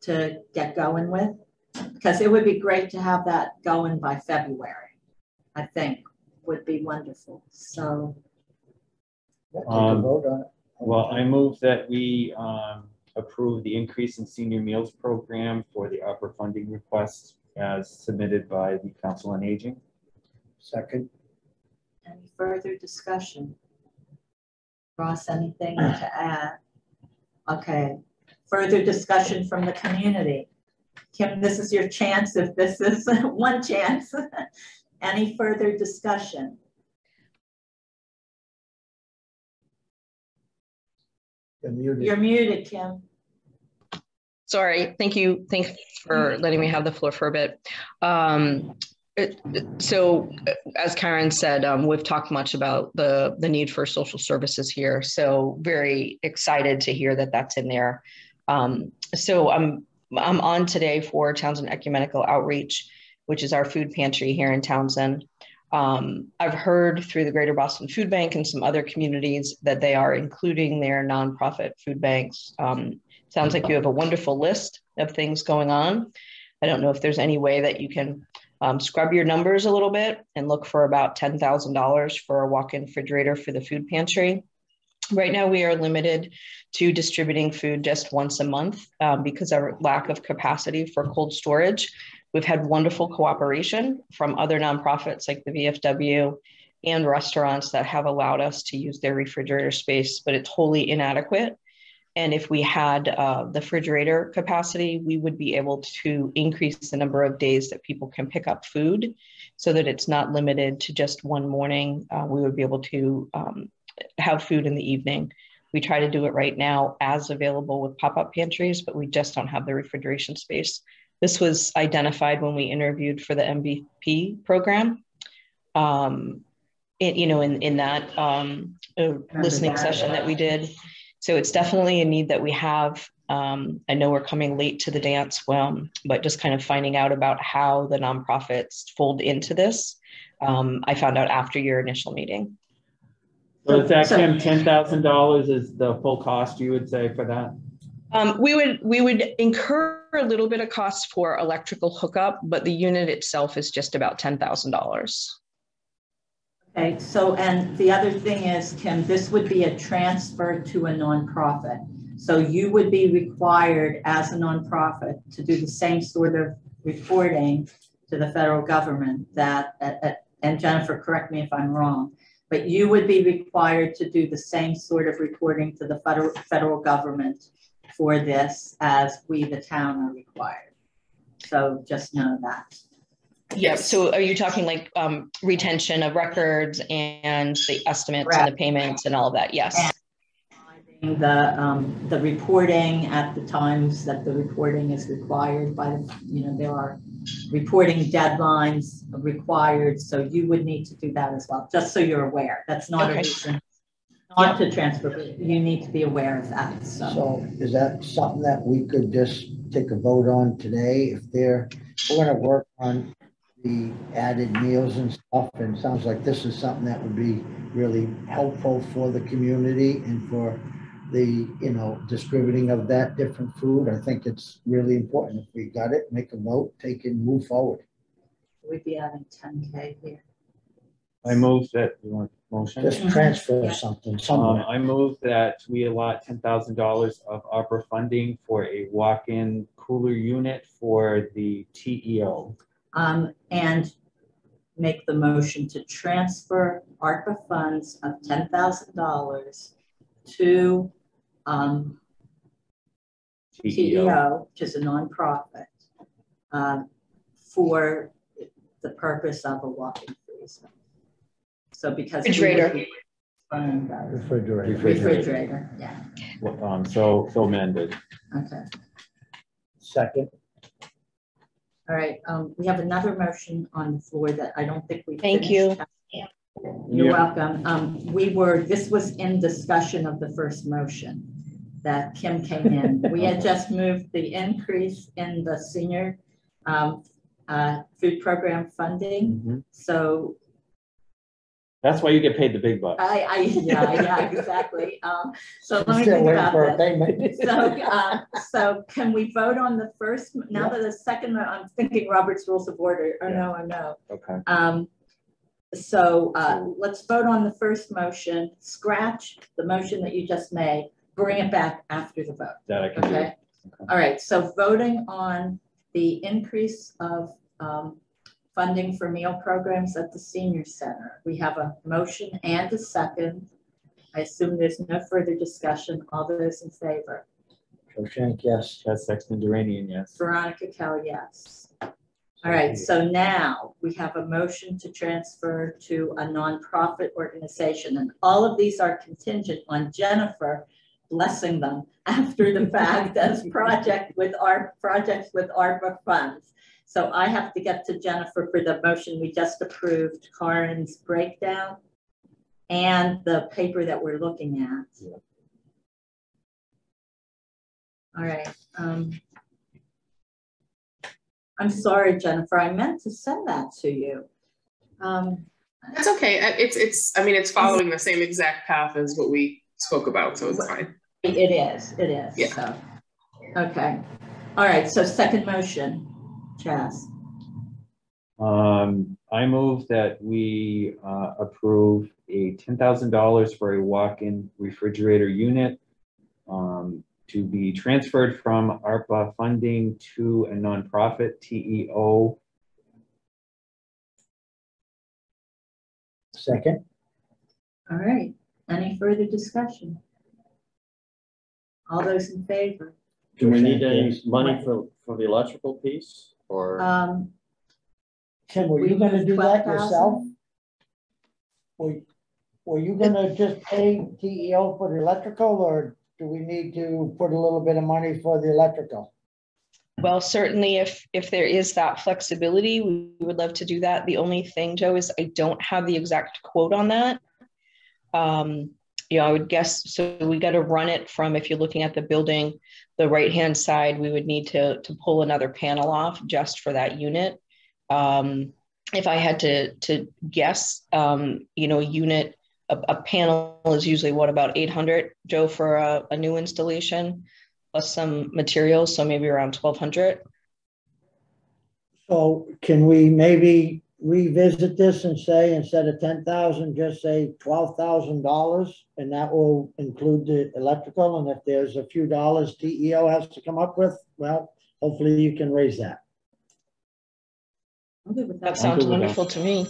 to get going with, because it would be great to have that going by February. I think would be wonderful. So. Well, I move that we approve the increase in senior meals program for the ARPA funding request as submitted by the Council on Aging. Second. Any further discussion? Ross, anything to add? Okay. Further discussion from the community. Kim, this is your chance, if this is one chance. Any further discussion? You're muted, Kim. Sorry, thank you. Thanks for letting me have the floor for a bit. So as Karen said, we've talked much about the need for social services here. So very excited to hear that that's in there. So I'm on today for Townsend Ecumenical Outreach, which is our food pantry here in Townsend. I've heard through the Greater Boston Food Bank and some other communities that they are including their nonprofit food banks. Sounds like you have a wonderful list of things going on. I don't know if there's any way that you can scrub your numbers a little bit and look for about $10,000 for a walk-in refrigerator for the food pantry. Right now, we are limited to distributing food just once a month because of our lack of capacity for cold storage. We've had wonderful cooperation from other nonprofits like the VFW and restaurants that have allowed us to use their refrigerator space, but it's wholly inadequate. And if we had the refrigerator capacity, we would be able to increase the number of days that people can pick up food so that it's not limited to just one morning. We would be able to have food in the evening. We try to do it right now as available with pop-up pantries, but we just don't have the refrigeration space. This was identified when we interviewed for the MVP program. In that listening session that we did. So it's definitely a need that we have. I know we're coming late to the dance, but just kind of finding out about how the nonprofits fold into this. I found out after your initial meeting. So is that, Kim, $10,000 is the full cost, you would say, for that? We would incur a little bit of cost for electrical hookup, but the unit itself is just about $10,000. Okay, so, and the other thing is, Kim, this would be a transfer to a nonprofit. So you would be required as a nonprofit to do the same sort of reporting to the federal government that, and Jennifer, correct me if I'm wrong, but you would be required to do the same sort of reporting to the federal government for this as we, the town, are required. So just know that. Yeah, so are you talking like retention of records and the estimates and the payments and all of that? Yes. And the reporting at the times that the reporting is required by the, there are reporting deadlines required. So you would need to do that as well, just so you're aware. That's not a reason not to transfer, but you need to be aware of that. So is that something that we could just take a vote on today? If we're going to work on the added meals and stuff, and it sounds like this is something that would be really helpful for the community and for the distributing of that different food. I think it's really important. If we got it, make a vote, take it, move forward. We'd be adding 10K here. I move that, you want motion? Just transfer something somewhere. I move that we allot $10,000 of ARPA funding for a walk-in cooler unit for the TEO. And make the motion to transfer ARPA funds of $10,000 to TEO, which is a nonprofit, for the purpose of a walk-in freezer. So because Refrigerator, yeah. So amended. Okay. Second. All right, we have another motion on the floor that I don't think we Thank finished. you. You're welcome. This was in discussion of the first motion that Kim came in. We had just moved the increase in the senior food program funding. So that's why you get paid the big bucks. Yeah, exactly. So let me think about this. So can we vote on the first, now that the second, I'm thinking Robert's Rules of Order. Oh, no, I know. Okay. So let's vote on the first motion, scratch the motion that you just made, bring it back after the vote. That I can do. Okay. All right, so voting on the increase of funding for meal programs at the senior center. We have a motion and a second. I assume there's no further discussion. All those in favor? Joe Shank, yes. Chad Sexton Duranian, yes. Veronica Kell, yes. All right, so now we have a motion to transfer to a nonprofit organization, and all of these are contingent on Jennifer blessing them after the fact as projects with ARPA funds. So I have to get to Jennifer for the motion we just approved, Karen's breakdown, and the paper that we're looking at. Yeah. All right. I'm sorry, Jennifer. I meant to send that to you. That's okay. I mean, it's following the same exact path as what we spoke about, so it's fine. It is. Yeah. So, okay. All right. So second motion. Chaz. I move that we approve a $10,000 for a walk-in refrigerator unit to be transferred from ARPA funding to a nonprofit, TEO. Second. All right. Any further discussion? All those in favor? Do we need any money for the electrical piece? Or Kim, were you going to do that yourself? Were you going to just pay TEO for the electrical, or do we need to put a little bit of money for the electrical? Well, certainly if there is that flexibility, we would love to do that. The only thing, Joe, is I don't have the exact quote on that. I would guess, so we got to run it from, if you're looking at the building, the right-hand side, we would need to pull another panel off just for that unit. If I had to guess, unit, a panel is usually what, about 800, Joe, for a new installation, plus some materials, so maybe around 1,200. So can we maybe revisit this and say, instead of 10,000, just say $12,000, and that will include the electrical, and if there's a few dollars TEO has to come up with, well, hopefully you can raise that. That sounds wonderful to me.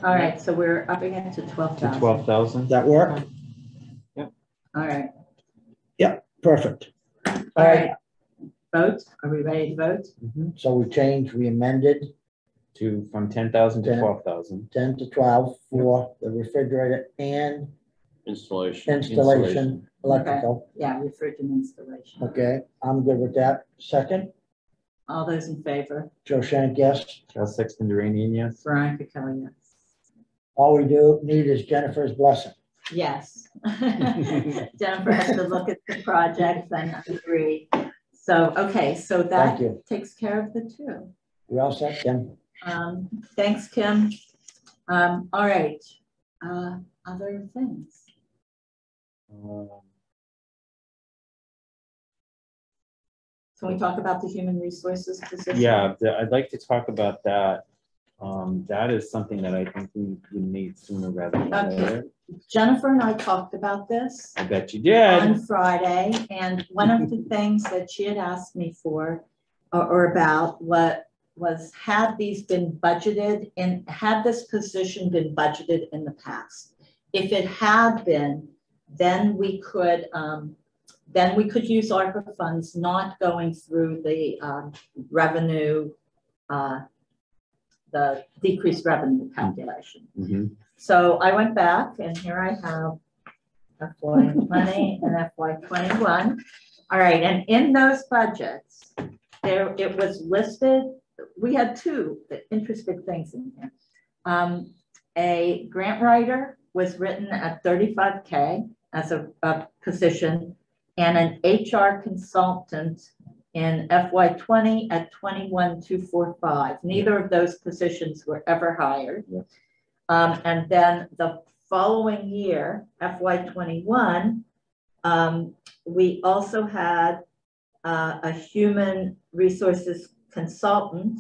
All right, so we're upping it to 12,000. 12,000. That work? Yep. All right. Yep, perfect. All right. Vote. Are we ready to vote? So we amended from 10,000 to 12,000. 10 to 12 for the refrigerator and installation electrical. Okay. Yeah, refrigerator installation. Okay, I'm good with that. Second. All those in favor? Joe Shank, yes. Chad Sexton Duranian, yes. Veronica Kelly, yes. All we need is Jennifer's blessing. Yes. Jennifer has to look at the projects and agree. So, okay, so that takes care of the two. We all set, Kim? Thanks, Kim. All right. Other things. Can we talk about the human resources position? Yeah, I'd like to talk about that. That is something that I think we need sooner rather than later. Jennifer and I talked about this. I bet you did. On Friday, and one of the things that she had asked me for or about what was, had these been budgeted in, had this position been budgeted in the past? If it had been, then we could use ARPA funds, not going through the revenue the decreased revenue calculation. Mhm. So I went back, and here I have FY20 and FY21. All right, and in those budgets, it was listed. We had two interesting things in here. A grant writer was written at $35K as a position, and an HR consultant in FY20 at $21,245. Neither of those positions were ever hired. Yes. And then the following year, FY21, we also had a human resources consultant,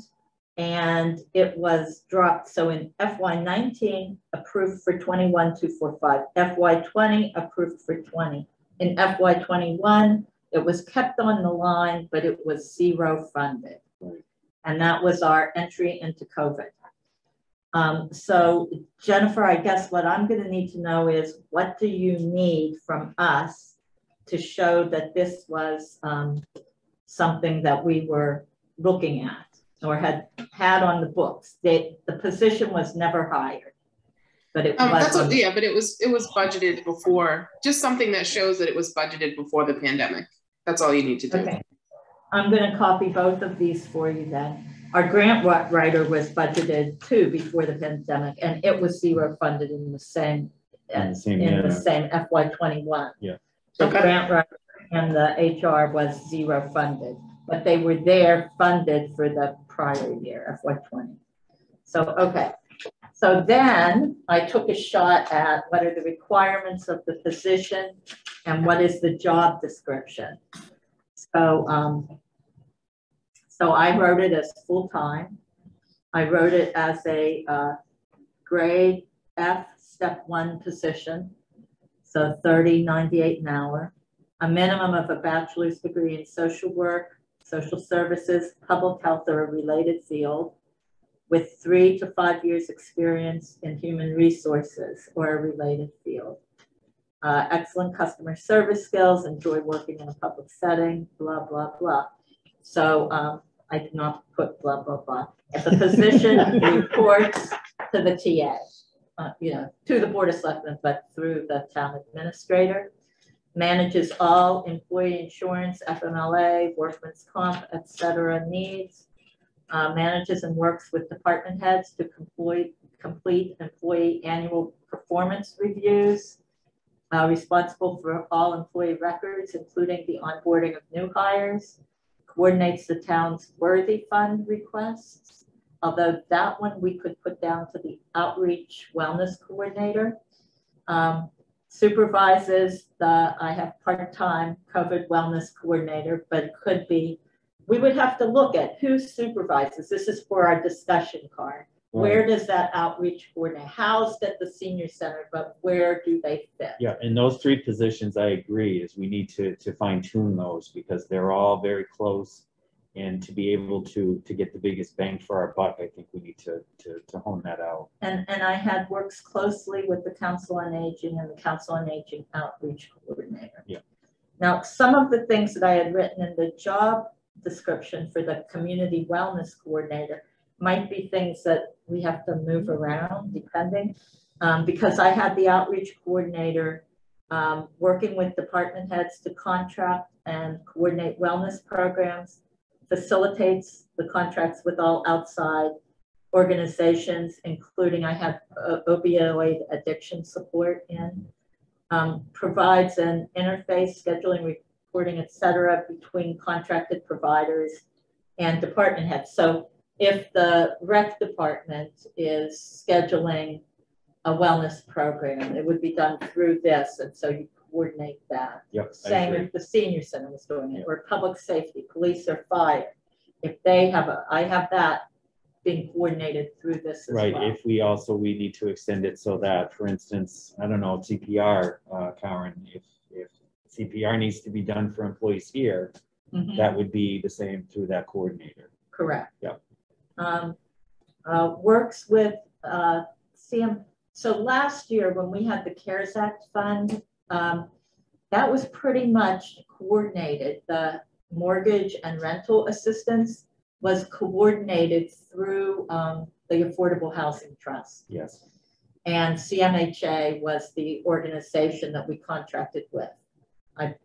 and it was dropped. So in FY19, approved for $21,245. FY20 approved for $20. In FY21, it was kept on the line, but it was zero funded. And that was our entry into COVID. So Jennifer, I guess what I'm going to need to know is, what do you need from us to show that this was something that we were looking at or had on the books? The position was never hired, but it was. But it was budgeted before. Just something that shows that it was budgeted before the pandemic. That's all you need to do. Okay. I'm going to copy both of these for you then. Our grant writer was budgeted too before the pandemic, and it was zero funded in the same FY21. Yeah. The grant writer and the HR was zero funded, but they were there funded for the prior year, FY20. So, okay. So then I took a shot at what are the requirements of the position and what is the job description. So, so I wrote it as full-time. I wrote it as a grade F step 1 position. So $30.98 an hour, a minimum of a bachelor's degree in social work, social services, public health, or a related field, with 3 to 5 years experience in human resources or a related field. Excellent customer service skills, enjoy working in a public setting, blah, blah, blah. So I did not put blah, blah, blah. If the position reports to the TA, to the Board of Selectmen, but through the town administrator, manages all employee insurance, FMLA, workman's comp, etc. needs, manages and works with department heads to complete employee annual performance reviews, responsible for all employee records, including the onboarding of new hires, coordinates the town's worthy fund requests, although that one we could put down to the outreach wellness coordinator, supervises I have part-time COVID wellness coordinator, but it could be, we would have to look at who supervises. This is for our discussion card. Right. Where does that outreach coordinate? Housed at the senior center, but where do they fit? Yeah, in those 3 positions, I agree, is we need to fine tune those because they're all very close. And to be able to get the biggest bang for our buck, I think we need to hone that out. And I works closely with the Council on Aging and the Council on Aging outreach coordinator. Yeah. Now, some of the things that I had written in the job description for the community wellness coordinator might be things that we have to move around depending, because I had the outreach coordinator working with department heads to contract and coordinate wellness programs, facilitates the contracts with all outside organizations, including I had opioid addiction support in, provides an interface, scheduling, reporting, etc., between contracted providers and department heads. So if the rec department is scheduling a wellness program, it would be done through this, and so you coordinate that. Yep, same if the senior center was doing it, or public safety, police or fire. If they have I have that being coordinated through this as right. well. If we need to extend it so that, for instance, I don't know, CPR, Karen, if CPR needs to be done for employees here, that would be the same through that coordinator. Correct. Yep. Works with CM. So last year when we had the CARES Act fund, that was pretty much coordinated. The mortgage and rental assistance was coordinated through the the Affordable Housing Trust. Yes. And CMHA was the organization that we contracted with,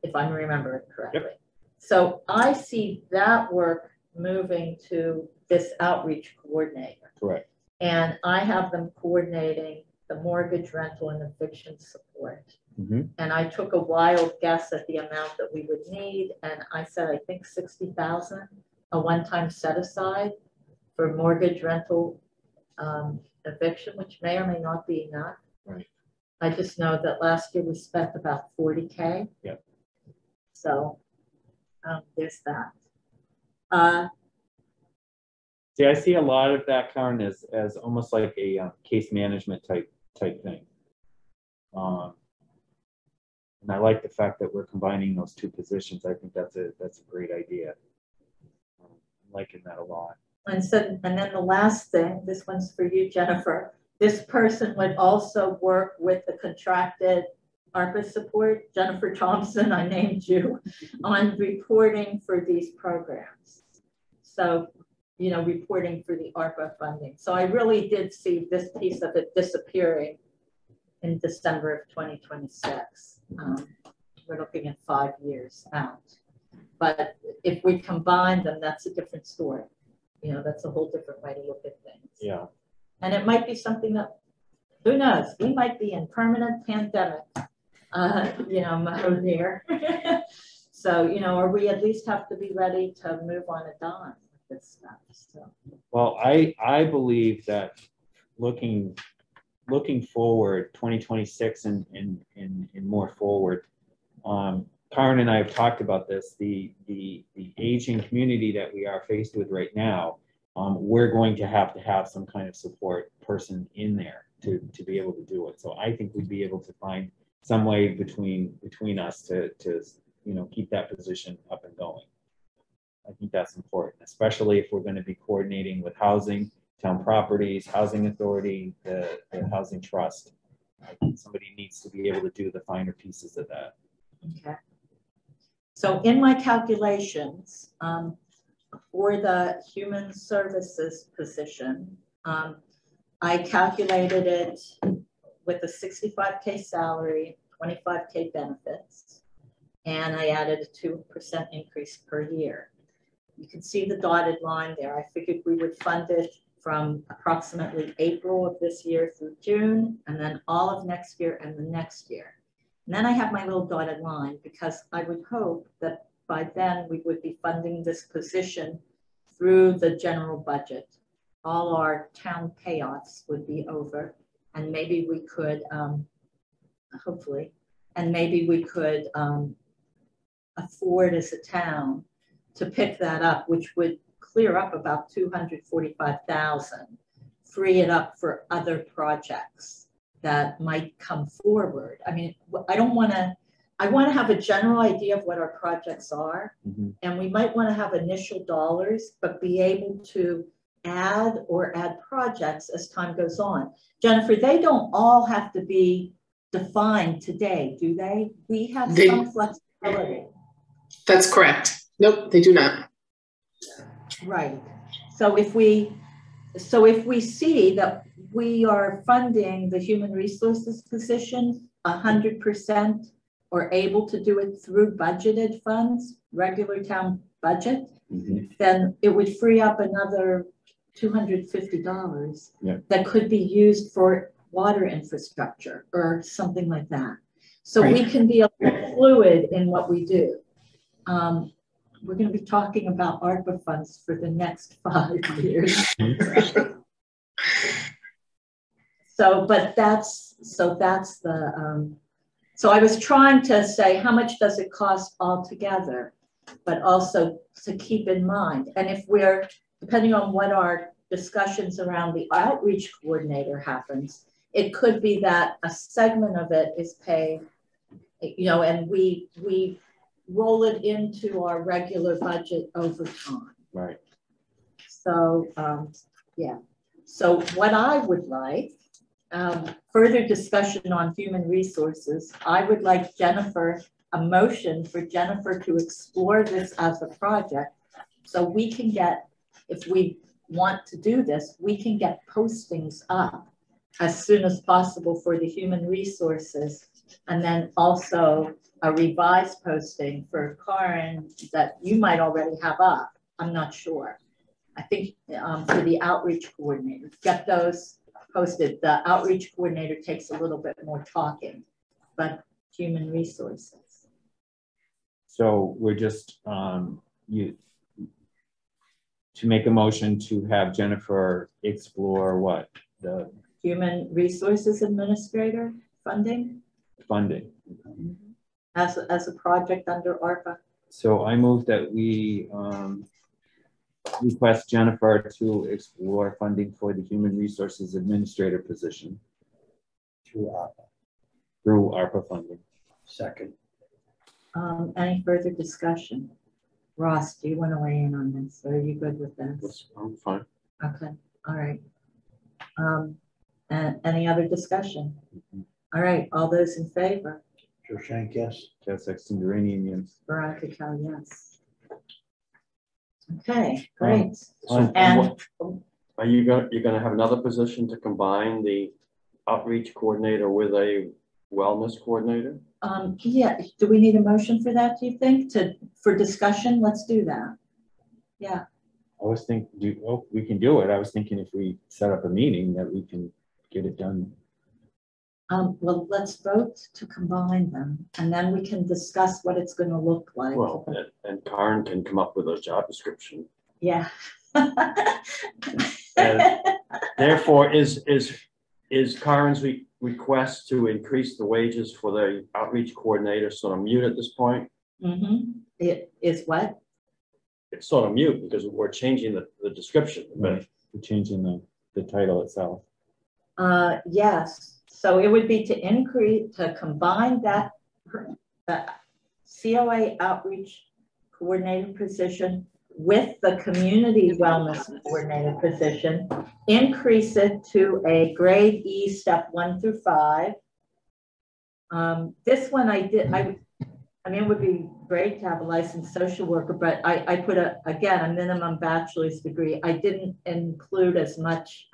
if I remember it correctly. Yep. So I see that work moving to this outreach coordinator. Correct. And I have them coordinating the mortgage, rental, and eviction support. Mm-hmm. And I took a wild guess at the amount that we would need. And I said, I think 60,000, a one-time set aside for mortgage, rental, eviction, which may or may not be enough. Right. I just know that last year we spent about 40K. Yep. So there's that. See, I see a lot of that, Karen, as almost like a case management type thing. And I like the fact that we're combining those two positions. I think that's a great idea. I'm liking that a lot. And then the last thing, this one's for you, Jennifer. This person would also work with the contracted ARPA support, Jennifer Thompson, I named you, on reporting for these programs. So, you know, reporting for the ARPA funding. So I really did see this piece of it disappearing in December of 2026. We're looking at 5 years out. But if we combine them, that's a different story. You know, that's a whole different way to look at things. Yeah. And it might be something that, who knows, we might be in permanent pandemic, you know, mode here. So, you know, or we at least have to be ready to move on a dime with this stuff. So. Well, I believe that looking forward, 2026 and more forward, Karen and I have talked about this, the aging community that we are faced with right now, we're going to have some kind of support person in there to be able to do it. So I think we'd be able to find some way between us to you know, keep that position up and going. I think that's important, especially if we're going to be coordinating with housing, town properties, housing authority, the housing trust. I think somebody needs to be able to do the finer pieces of that. Okay. So in my calculations, for the human services position, I calculated it with a 65K salary, 25K benefits, and I added a 2% increase per year. You can see the dotted line there. I figured we would fund it from approximately April of this year through June, and then all of next year and the next year. And then I have my little dotted line because I would hope that by then we would be funding this position through the general budget. All our town payoffs would be over, and maybe we could, hopefully, and maybe we could afford as a town to pick that up, which would clear up about $245,000, free it up for other projects that might come forward. I mean, I want to have a general idea of what our projects are, and we might want to have initial dollars, but be able to add projects as time goes on. Jennifer, they don't all have to be defined today, do they? We have some flexibility. That's correct. Nope, they do not. Right. So if we see that we are funding the human resources position 100% or able to do it through budgeted funds, regular town budget, then it would free up another $250 that could be used for water infrastructure or something like that. So we can be a little fluid in what we do. We're going to be talking about ARPA funds for the next 5 years. So I was trying to say, how much does it cost altogether, but also to keep in mind. And if we're, depending on what our discussions around the outreach coordinator happens, it could be that a segment of it is paid, you know, and we roll it into our regular budget over time. Right. So, yeah. So what I would like, further discussion on human resources, I would like a motion for Jennifer to explore this as a project so we can get, if we want to do this, we can get postings up as soon as possible for the human resources, and then also a revised posting for Karen that you might already have up. I'm not sure. I think for the outreach coordinator, get those posted. The outreach coordinator takes a little bit more talking, but human resources. So we're just, to make a motion to have Jennifer explore what? The Human Resources Administrator funding? Funding. As a project under ARPA. So I move that we request Jennifer to explore funding for the Human Resources Administrator position. Through ARPA. Through ARPA funding. Second. Any further discussion? Ross, do you want to weigh in on this? Or are you good with this? I'm fine. Okay, all right. And any other discussion? All right, all those in favor? Joe Shank, yes. Chad Sexton Duranian, yes. Veronica Cal, yes. Okay, great. And are you going to have another position to combine the outreach coordinator with a wellness coordinator? Yeah, do we need a motion for that, do you think, for discussion? Let's do that. Yeah. I was thinking, we can do it. I was thinking if we set up a meeting that we can get it done. Well, let's vote to combine them, and then we can discuss what it's going to look like. Well, and Karen can come up with a job description. Yeah. And therefore, is Karen's request to increase the wages for the outreach coordinator sort of mute at this point? Mm-hmm. It is what? It's sort of mute because we're changing the description. Right. We're changing the title itself. Yes. So it would be to combine the COA outreach coordinator position with the community wellness coordinator position, increase it to a grade E, step 1 through 5. This one I mean, it would be great to have a licensed social worker, but I put again, a minimum bachelor's degree. I didn't include as much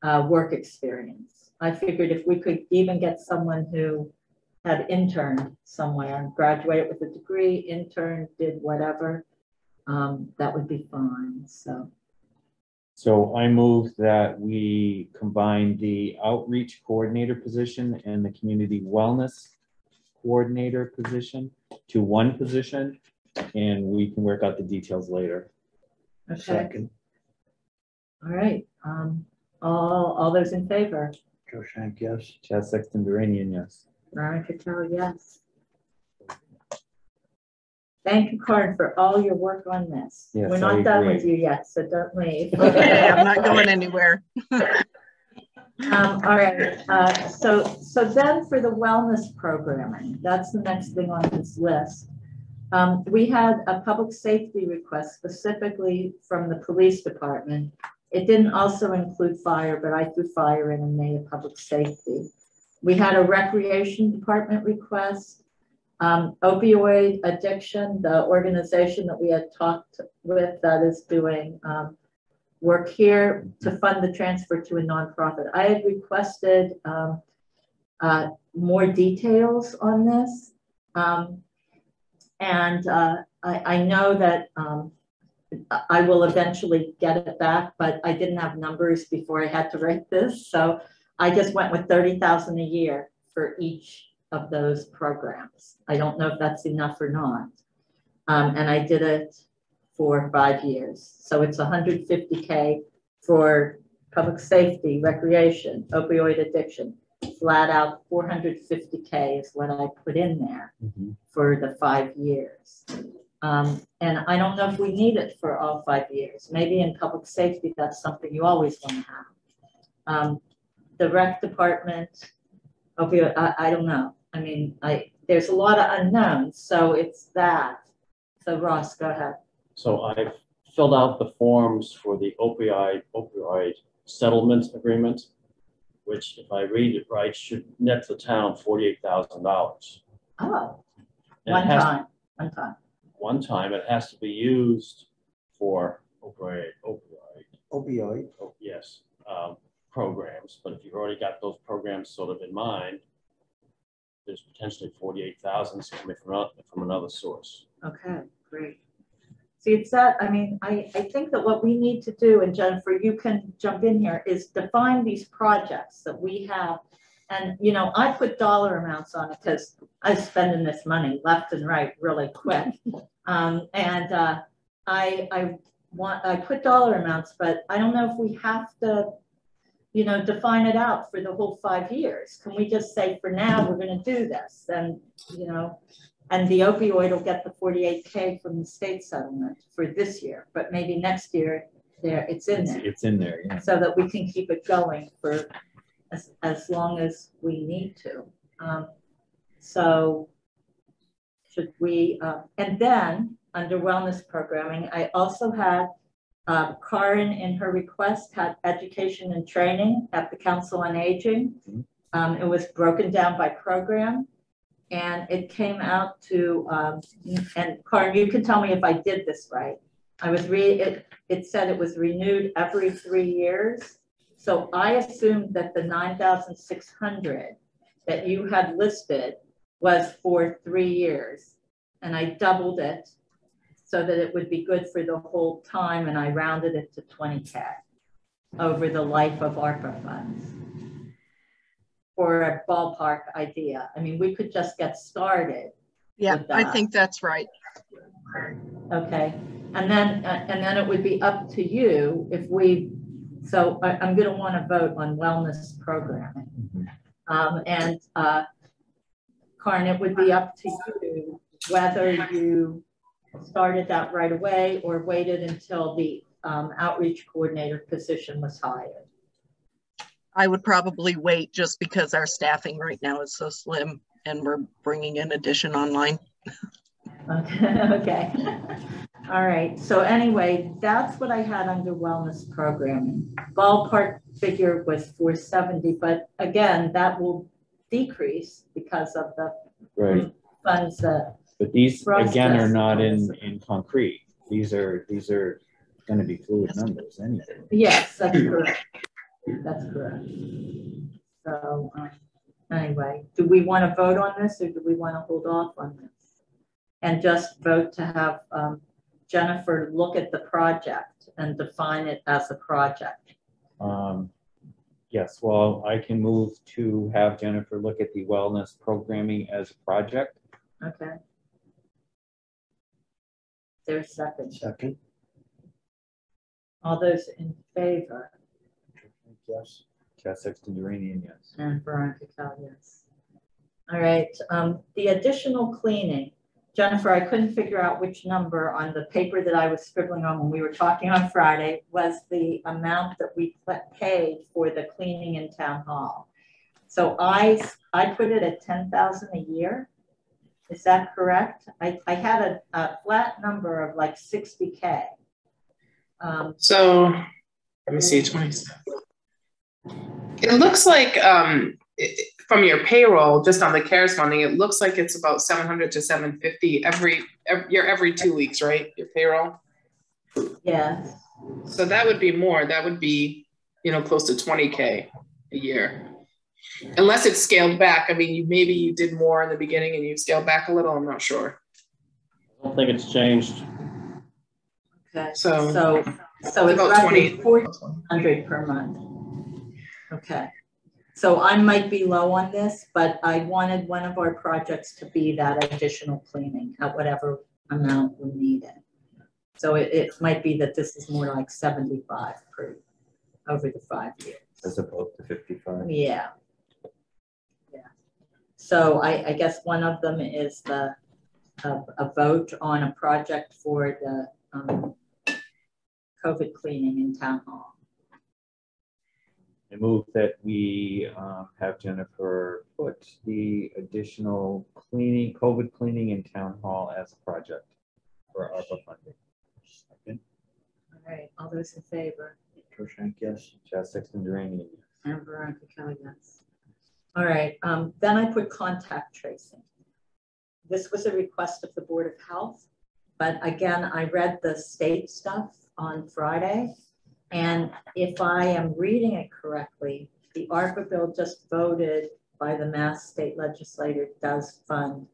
work experience. I figured if we could even get someone who had interned somewhere, graduated with a degree, interned, did whatever, that would be fine. So I move that we combine the outreach coordinator position and the community wellness coordinator position to one position, and we can work out the details later. Okay. Second. All right. All those in favor? Joe Shank, yes. Chad Sexton Duranian, yes. Veronica Cal, yes. Thank you, Karen, for all your work on this. Yes, we're not done with you yet, so don't leave. Okay, I'm not going anywhere. All right. So then for the wellness programming, that's the next thing on this list. We had a public safety request specifically from the police department. It didn't also include fire, but I threw fire in and made a public safety. We had a recreation department request. Opioid addiction, the organization that we had talked with that is doing work here to fund the transfer to a nonprofit. I had requested more details on this. I know that I will eventually get it back, but I didn't have numbers before I had to write this. So I just went with $30,000 a year for each of those programs. I don't know if that's enough or not. And I did it for 5 years. So it's $150K for public safety, recreation, opioid addiction, flat out $450K is what I put in there for the 5 years. And I don't know if we need it for all 5 years. Maybe in public safety, that's something you always want to have. The rec department, opioid, I don't know. I mean, there's a lot of unknowns, so it's that. So Ross, go ahead. So I've filled out the forms for the opioid settlement agreement, which if I read it right, should net the town $48,000. Oh, one time. One time, it has to be used for opioid Opioid. Oh, yes, programs, but if you've already got those programs sort of in mind, there's potentially 48,000 coming from another source. Okay, great. See, it's that, I mean, I think that what we need to do, and Jennifer, you can jump in here, is define these projects that we have. And, you know, I put dollar amounts on it because I'm spending this money left and right really quick. I put dollar amounts, but I don't know if we have to, you know, define it out for the whole 5 years. Can we just say, for now, we're going to do this? And, you know, and the opioid will get the 48K from the state settlement for this year, but maybe next year it's in there. It's in there, yeah. So that we can keep it going for as long as we need to. So should we, and then under wellness programming, I also had Karin in her request had education and training at the Council on Aging. It was broken down by program, and it came out to, and Karin, you can tell me if I did this right. It said it was renewed every 3 years. So I assumed that the 9,600 that you had listed was for 3 years, and I doubled it so that it would be good for the whole time, and I rounded it to 20K over the life of ARPA funds for a ballpark idea. I mean, we could just get started. Yeah, I think that's right. Okay, and then it would be up to you if we. So I'm going to want to vote on wellness programming, and Karin, it would be up to you whether you started that right away or waited until the outreach coordinator position was hired. I would probably wait just because our staffing right now is so slim and we're bringing in addition online. Okay. All right. So anyway, that's what I had under wellness programming. Ballpark figure was 470, but again, that will decrease because of the funds that. But these again are not in concrete. These are going to be fluid numbers anyway. Yes, that's correct. That's correct. So anyway, do we want to vote on this or do we want to hold off on this? And just vote to have Jennifer look at the project and define it as a project. Yes, well, I can move to have Jennifer look at the wellness programming as a project. Okay. There's a second. Second. All those in favor? Yes. Chad Sexton Duranian, yes. And Veronica Cal, yes. All right. The additional cleaning. Jennifer, I couldn't figure out which number on the paper that I was scribbling on when we were talking on Friday was the amount that we paid for the cleaning in town hall. So I put it at 10,000 a year. Is that correct? I had a flat number of like 60K. So let me see, 27. It looks like from your payroll, just on the CARES funding, it looks like it's about 700 to 750 every 2 weeks, right? Your payroll. Yes. So that would be more. That would be, you know, close to 20K a year, unless it's scaled back. I mean, maybe you did more in the beginning and you scaled back a little. I'm not sure. I don't think it's changed. Okay. So it's about 400 per month. Okay. So I might be low on this, but I wanted one of our projects to be that additional cleaning at whatever amount we needed. So it might be that this is more like 75 per over the 5 years. As opposed to 55. Yeah. Yeah. So I guess one of them is a vote on a project for the COVID cleaning in town hall. I move that we have Jennifer put the additional cleaning, COVID cleaning in town hall as a project for ARPA funding. Second. All right, all those in favor? Trushank, yes. Chad Sexton Duranian, yes. And Veronica Kelly, yes. All right, then I put contact tracing. This was a request of the Board of Health, but again, I read the state stuff on Friday, And if I am reading it correctly, the ARPA bill just voted by the Mass State Legislature does fund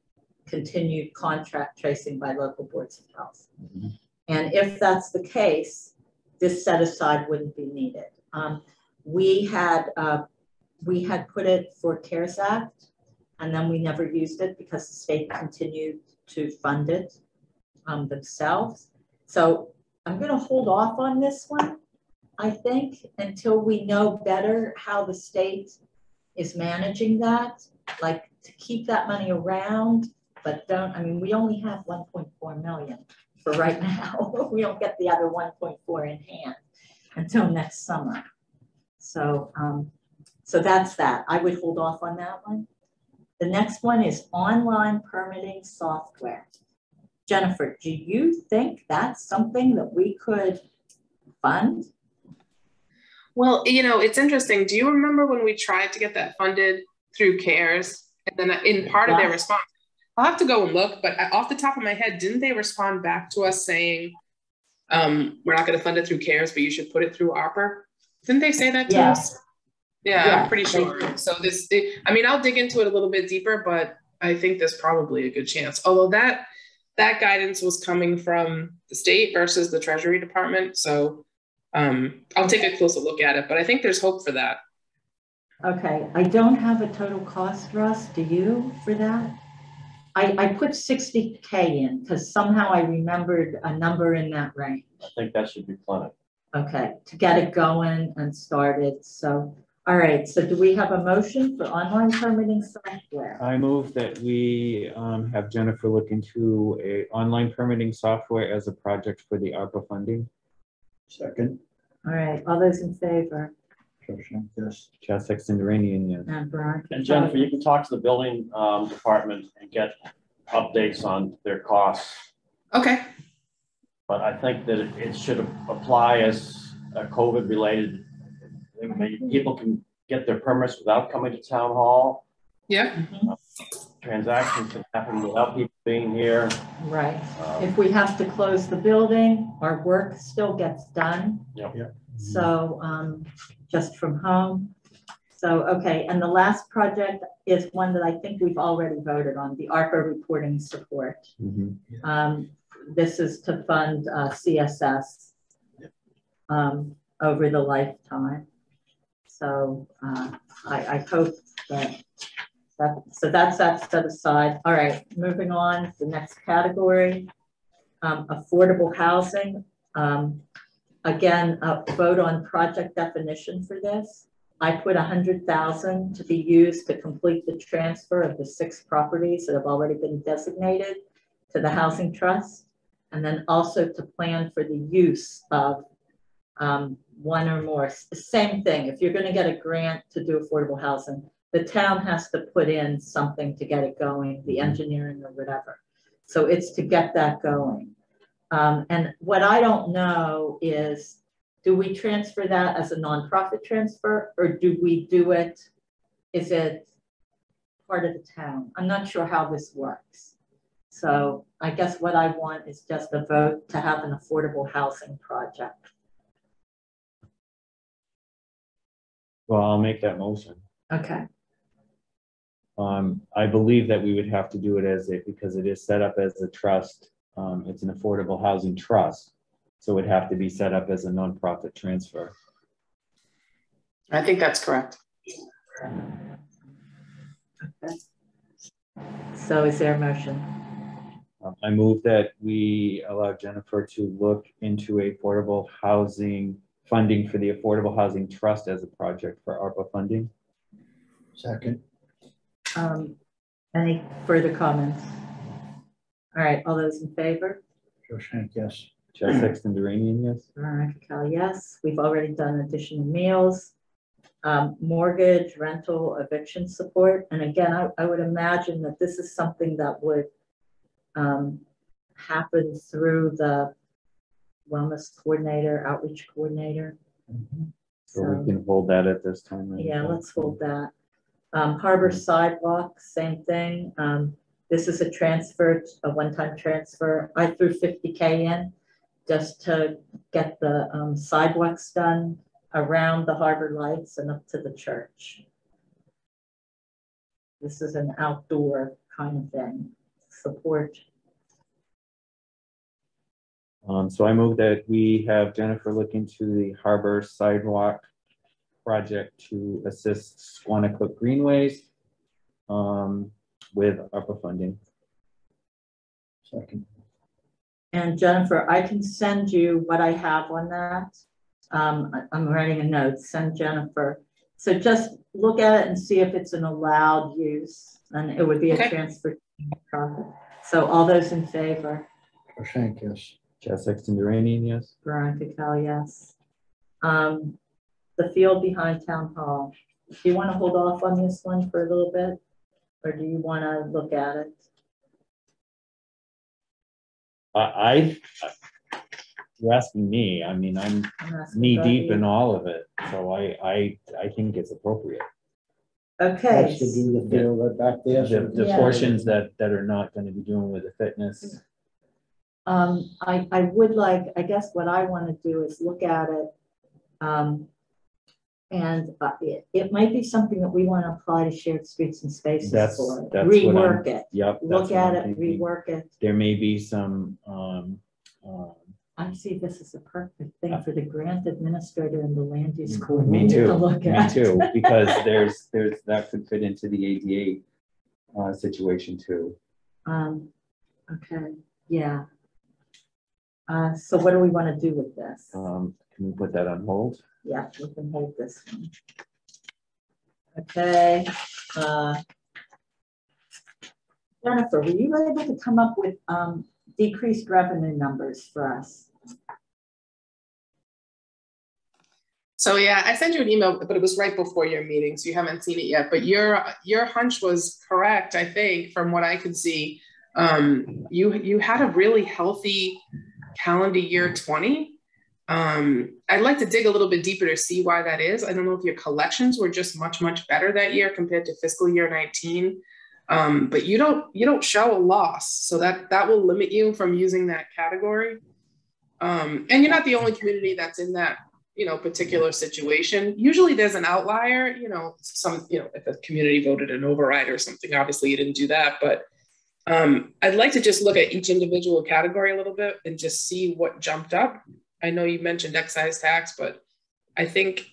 continued contract tracing by local boards of health. Mm-hmm. And if that's the case, this set aside wouldn't be needed. We had put it for CARES Act, and then we never used it because the state continued to fund it themselves. So I'm going to hold off on this one, I think, until we know better how the state is managing that, like to keep that money around, but don't, I mean, we only have 1.4 million for right now. We don't get the other 1.4 in hand until next summer. So, so that's that. I would hold off on that one. The next one is online permitting software. Jennifer, do you think that's something that we could fund? Well, you know, it's interesting. Do you remember when we tried to get that funded through CARES? And then in part of their response, I'll have to go and look, but off the top of my head, didn't they respond back to us saying, we're not going to fund it through CARES, but you should put it through ARPA? Didn't they say that to us? Yeah, I'm pretty sure. So this, I mean, I'll dig into it a little bit deeper, but I think there's probably a good chance. Although that guidance was coming from the state versus the Treasury Department. So I'll take a closer look at it, but I think there's hope for that. Okay, I don't have a total cost, Russ. Do you for that? I put 60K in because somehow I remembered a number in that range. I think that should be plenty. Okay, to get it going and started. So, all right. So do we have a motion for online permitting software? I move that we have Jennifer look into a online permitting software as a project for the ARPA funding. Second. All right. All those in favor? Yes. Chad Sexton Duranian, yes. And Veronica. And Jennifer, you can talk to the building department and get updates on their costs. Okay. But I think that it should apply as a COVID related. People can get their permits without coming to town hall. Yeah. Transactions can happen without people being here. Right. If we have to close the building, our work still gets done. Yep. So just from home. So, okay. And the last project is one that I think we've already voted on, the ARPA reporting support. Mm-hmm. This is to fund CSS over the lifetime. So I hope that, so that's that set aside. All right, moving on, the next category, affordable housing. Again, a vote on project definition for this. I put 100,000 to be used to complete the transfer of the 6 properties that have already been designated to the housing trust. And then also to plan for the use of one or more. Same thing, if you're going to get a grant to do affordable housing, the town has to put in something to get it going, the engineering or whatever. So it's to get that going. And what I don't know is, do we transfer that as a nonprofit transfer, or do we do it, is it part of the town? I'm not sure how this works. So I guess what I want is just a vote to have an affordable housing project. Well, I'll make that motion. Okay. I believe that we would have to do it as because it is set up as a trust. It's an affordable housing trust. So it would have to be set up as a nonprofit transfer. I think that's correct. Okay. So is there a motion? I move that we allow Jennifer to look into affordable housing funding for the Affordable Housing Trust as a project for ARPA funding. Second. Any further comments? All right, all those in favor? Yes. Chad Sexton Duranian, yes. Veronica Cal, yes. We've already done additional meals, mortgage, rental, eviction support. And again, I would imagine that this is something that would happen through the wellness coordinator, outreach coordinator. Mm-hmm. So we can hold that at this time. Right? Yeah, let's hold that. Harbor sidewalk, same thing. This is a transfer, a one-time transfer. I threw 50K in. just to get the sidewalks done around the Harbor Lights and up to the church. This is an outdoor kind of thing, support. So I move that we have Jennifer look into the harbor sidewalk project to assist Squanicook Greenways with ARPA funding. Second. And Jennifer, I can send you what I have on that. I'm writing a note, send Jennifer. So just look at it and see if it's an allowed use, and it would be a transfer profit. So all those in favor? Shank, yes. Chad Sexton Duranian, yes. Veronica Cal, yes. The field behind Town Hall. Do you want to hold off on this one for a little bit? Or do you want to look at it? You're asking me. I mean, I'm knee deep in all of it. So I think it's appropriate. Okay. That's to do the field right back there. The portions that are not going to be doing with the fitness. I would like, I guess what I want to do is look at it. And it might be something that we want to apply to shared streets and spaces for. Rework it. Yep. Look at it, rework it. There may be some. I see this is a perfect thing for the grant administrator and the land use Me coordinator too. to look at. Me too. Because there's that could fit into the ADA situation too. Okay. Yeah. So what do we want to do with this? Can we put that on hold? Yeah, we can hold this one. Okay. Jennifer, were you able to come up with decreased revenue numbers for us? So yeah, I sent you an email, but it was right before your meeting, so you haven't seen it yet. But your hunch was correct, I think, from what I could see. You had a really healthy calendar year 20. I'd like to dig a little bit deeper to see why that is. I don't know if your collections were just much better that year compared to fiscal year 19. But you don't show a loss, so that will limit you from using that category. And you're not the only community that's in that particular situation. Usually there's an outlier, if a community voted an override or something. Obviously you didn't do that, but I'd like to just look at each individual category a little bit and just see what jumped up. I know you mentioned excise tax, but I think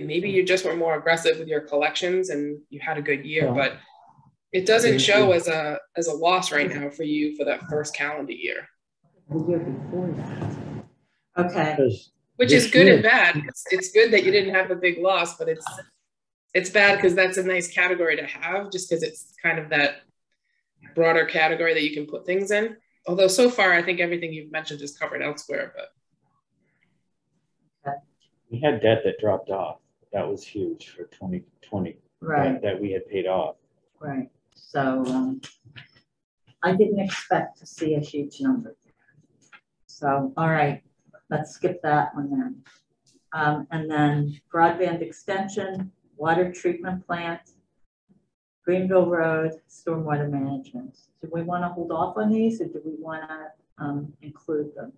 maybe you just were more aggressive with your collections and you had a good year, but it doesn't show as a loss right now for you for that first calendar year. The year before that. Okay. Which is good and bad. It's good that you didn't have a big loss, but it's bad because that's a nice category to have, just because it's kind of that broader category that you can put things in. Although so far, I think everything you've mentioned is covered elsewhere. But we had debt that dropped off. That was huge for 2020. Right. That we had paid off. Right. So I didn't expect to see a huge number. So all right. Let's skip that one then. And then broadband extension, water treatment plant, Greenville Road, stormwater management. Do we want to hold off on these or do we want to include them?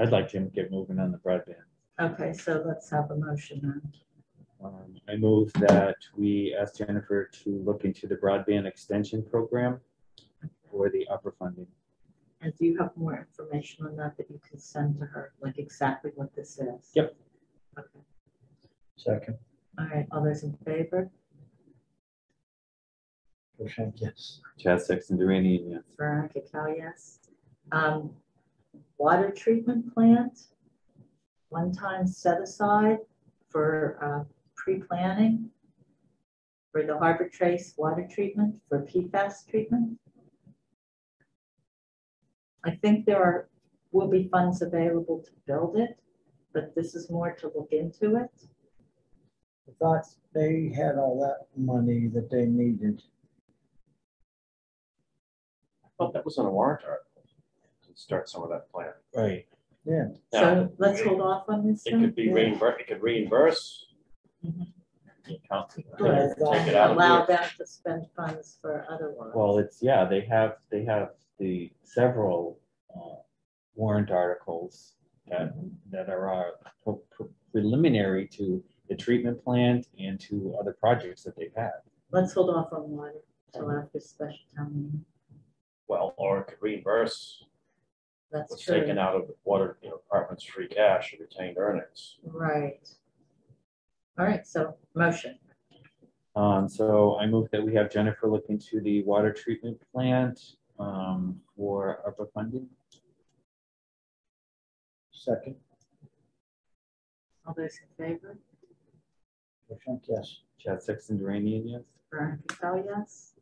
I'd like to get moving on the broadband. Okay, so let's have a motion then. I move that we ask Jennifer to look into the broadband extension program for the ARPA funding. And do you have more information on that you can send to her, like exactly what this is? Yep. Okay. Second. All right, all those in favor? Yes. Chad Sexton Duranian, yes. Veronica Cal, yes. Water treatment plant, one-time set aside for pre-planning for the Harbor Trace water treatment for PFAS treatment. I think there will be funds available to build it, but this is more to look into it. I thought they had all that money that they needed. I thought that was on a warrant article to start some of that plan. Right. Yeah. Now, so let's hold off on this. It could be reimbursed. It could reimburse. The account, take it out allow them to spend funds for other ones. Well, it's they have the several warrant articles that are preliminary to the treatment plant and to other projects that they've had. Let's hold off on water until after special town meeting. Well, or it could reimburse That's what's true. taken out of the water, department's free cash or retained earnings. Right. All right, so motion. So I move that we have Jennifer look into the water treatment plant for ARPA funding. Second. All those in favor? Yes. Chad Sexton Duranian, yes. Veronica Kell, yes.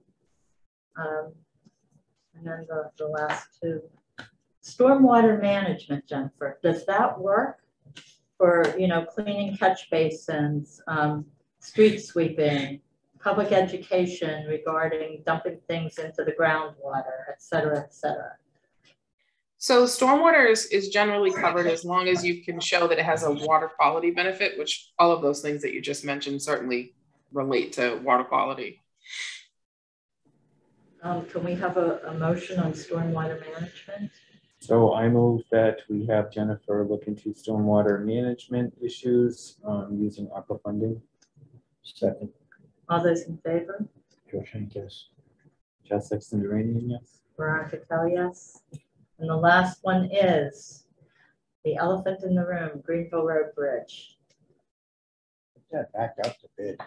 And then the last two. Stormwater management, Jennifer, does that work for, cleaning catch basins, street sweeping, public education regarding dumping things into the groundwater, et cetera, et cetera? So stormwater is generally covered as long as you can show that it has a water quality benefit, which all of those things that you just mentioned certainly relate to water quality. Can we have a motion on stormwater management? So I move that we have Jennifer look into stormwater management issues using ARPA funding. Second. All those in favor? Yes. Chad Sexton Duranian, yes. Veronica Kell, yes. And the last one is the elephant in the room, Greenville Road Bridge. Yeah, back up to bid.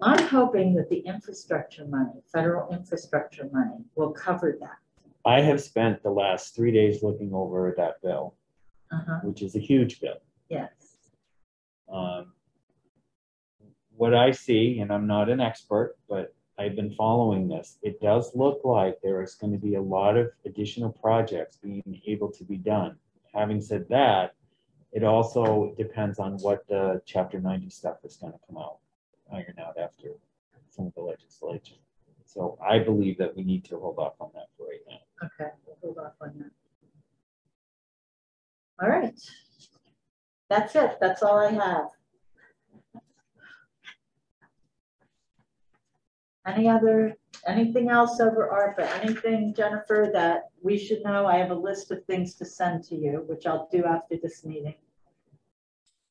I'm hoping that the infrastructure money, federal infrastructure money, will cover that. I have spent the last 3 days looking over that bill, which is a huge bill. Yes. What I see, and I'm not an expert, but I've been following this, it does look like there is going to be a lot of additional projects being able to be done. Having said that, it also depends on what the Chapter 90 stuff is going to come out, iron out after some of the legislation. So I believe that we need to hold off on that for right now. Okay, we'll hold off on that. All right. That's it. That's all I have. Anything else over ARPA? Anything, Jennifer, that we should know? I have a list of things to send to you, which I'll do after this meeting.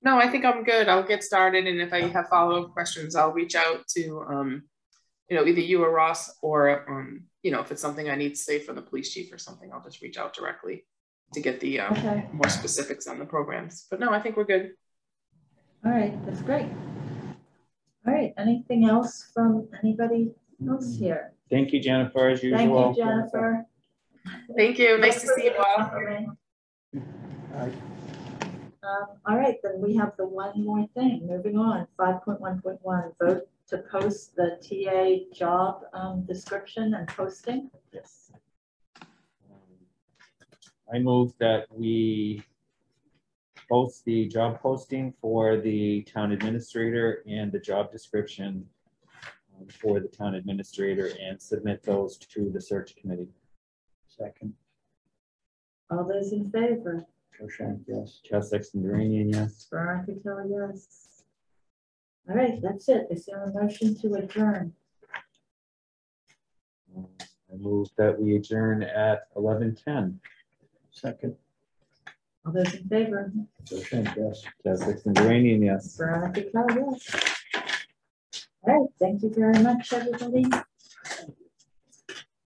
No, I think I'm good. I'll get started. And if I have follow-up questions, I'll reach out to, either you or Ross, or, if it's something I need to say for the police chief or something, I'll just reach out directly to get the more specifics on the programs. But no, I think we're good. All right, that's great. All right, anything else from anybody else here? Thank you, Jennifer, as usual. Thank you, Jennifer. Thank you. Nice to see you all. All right, then we have the one more thing. Moving on, 5.1.1, vote to post the TA job description and posting. Yes. I move that we post the job posting for the town administrator and the job description for the town administrator and submit those to the search committee. Second. All those in favor? Yes. Chad Sexton Duranian, yes. Veronica Kell, yes. All right, that's it. Is there a motion to adjourn? I move that we adjourn at 11:10. Second. All those in favor? Yes. Chad Sexton Duranian, yes. Veronica Kell, yes. All right, thank you very much, everybody.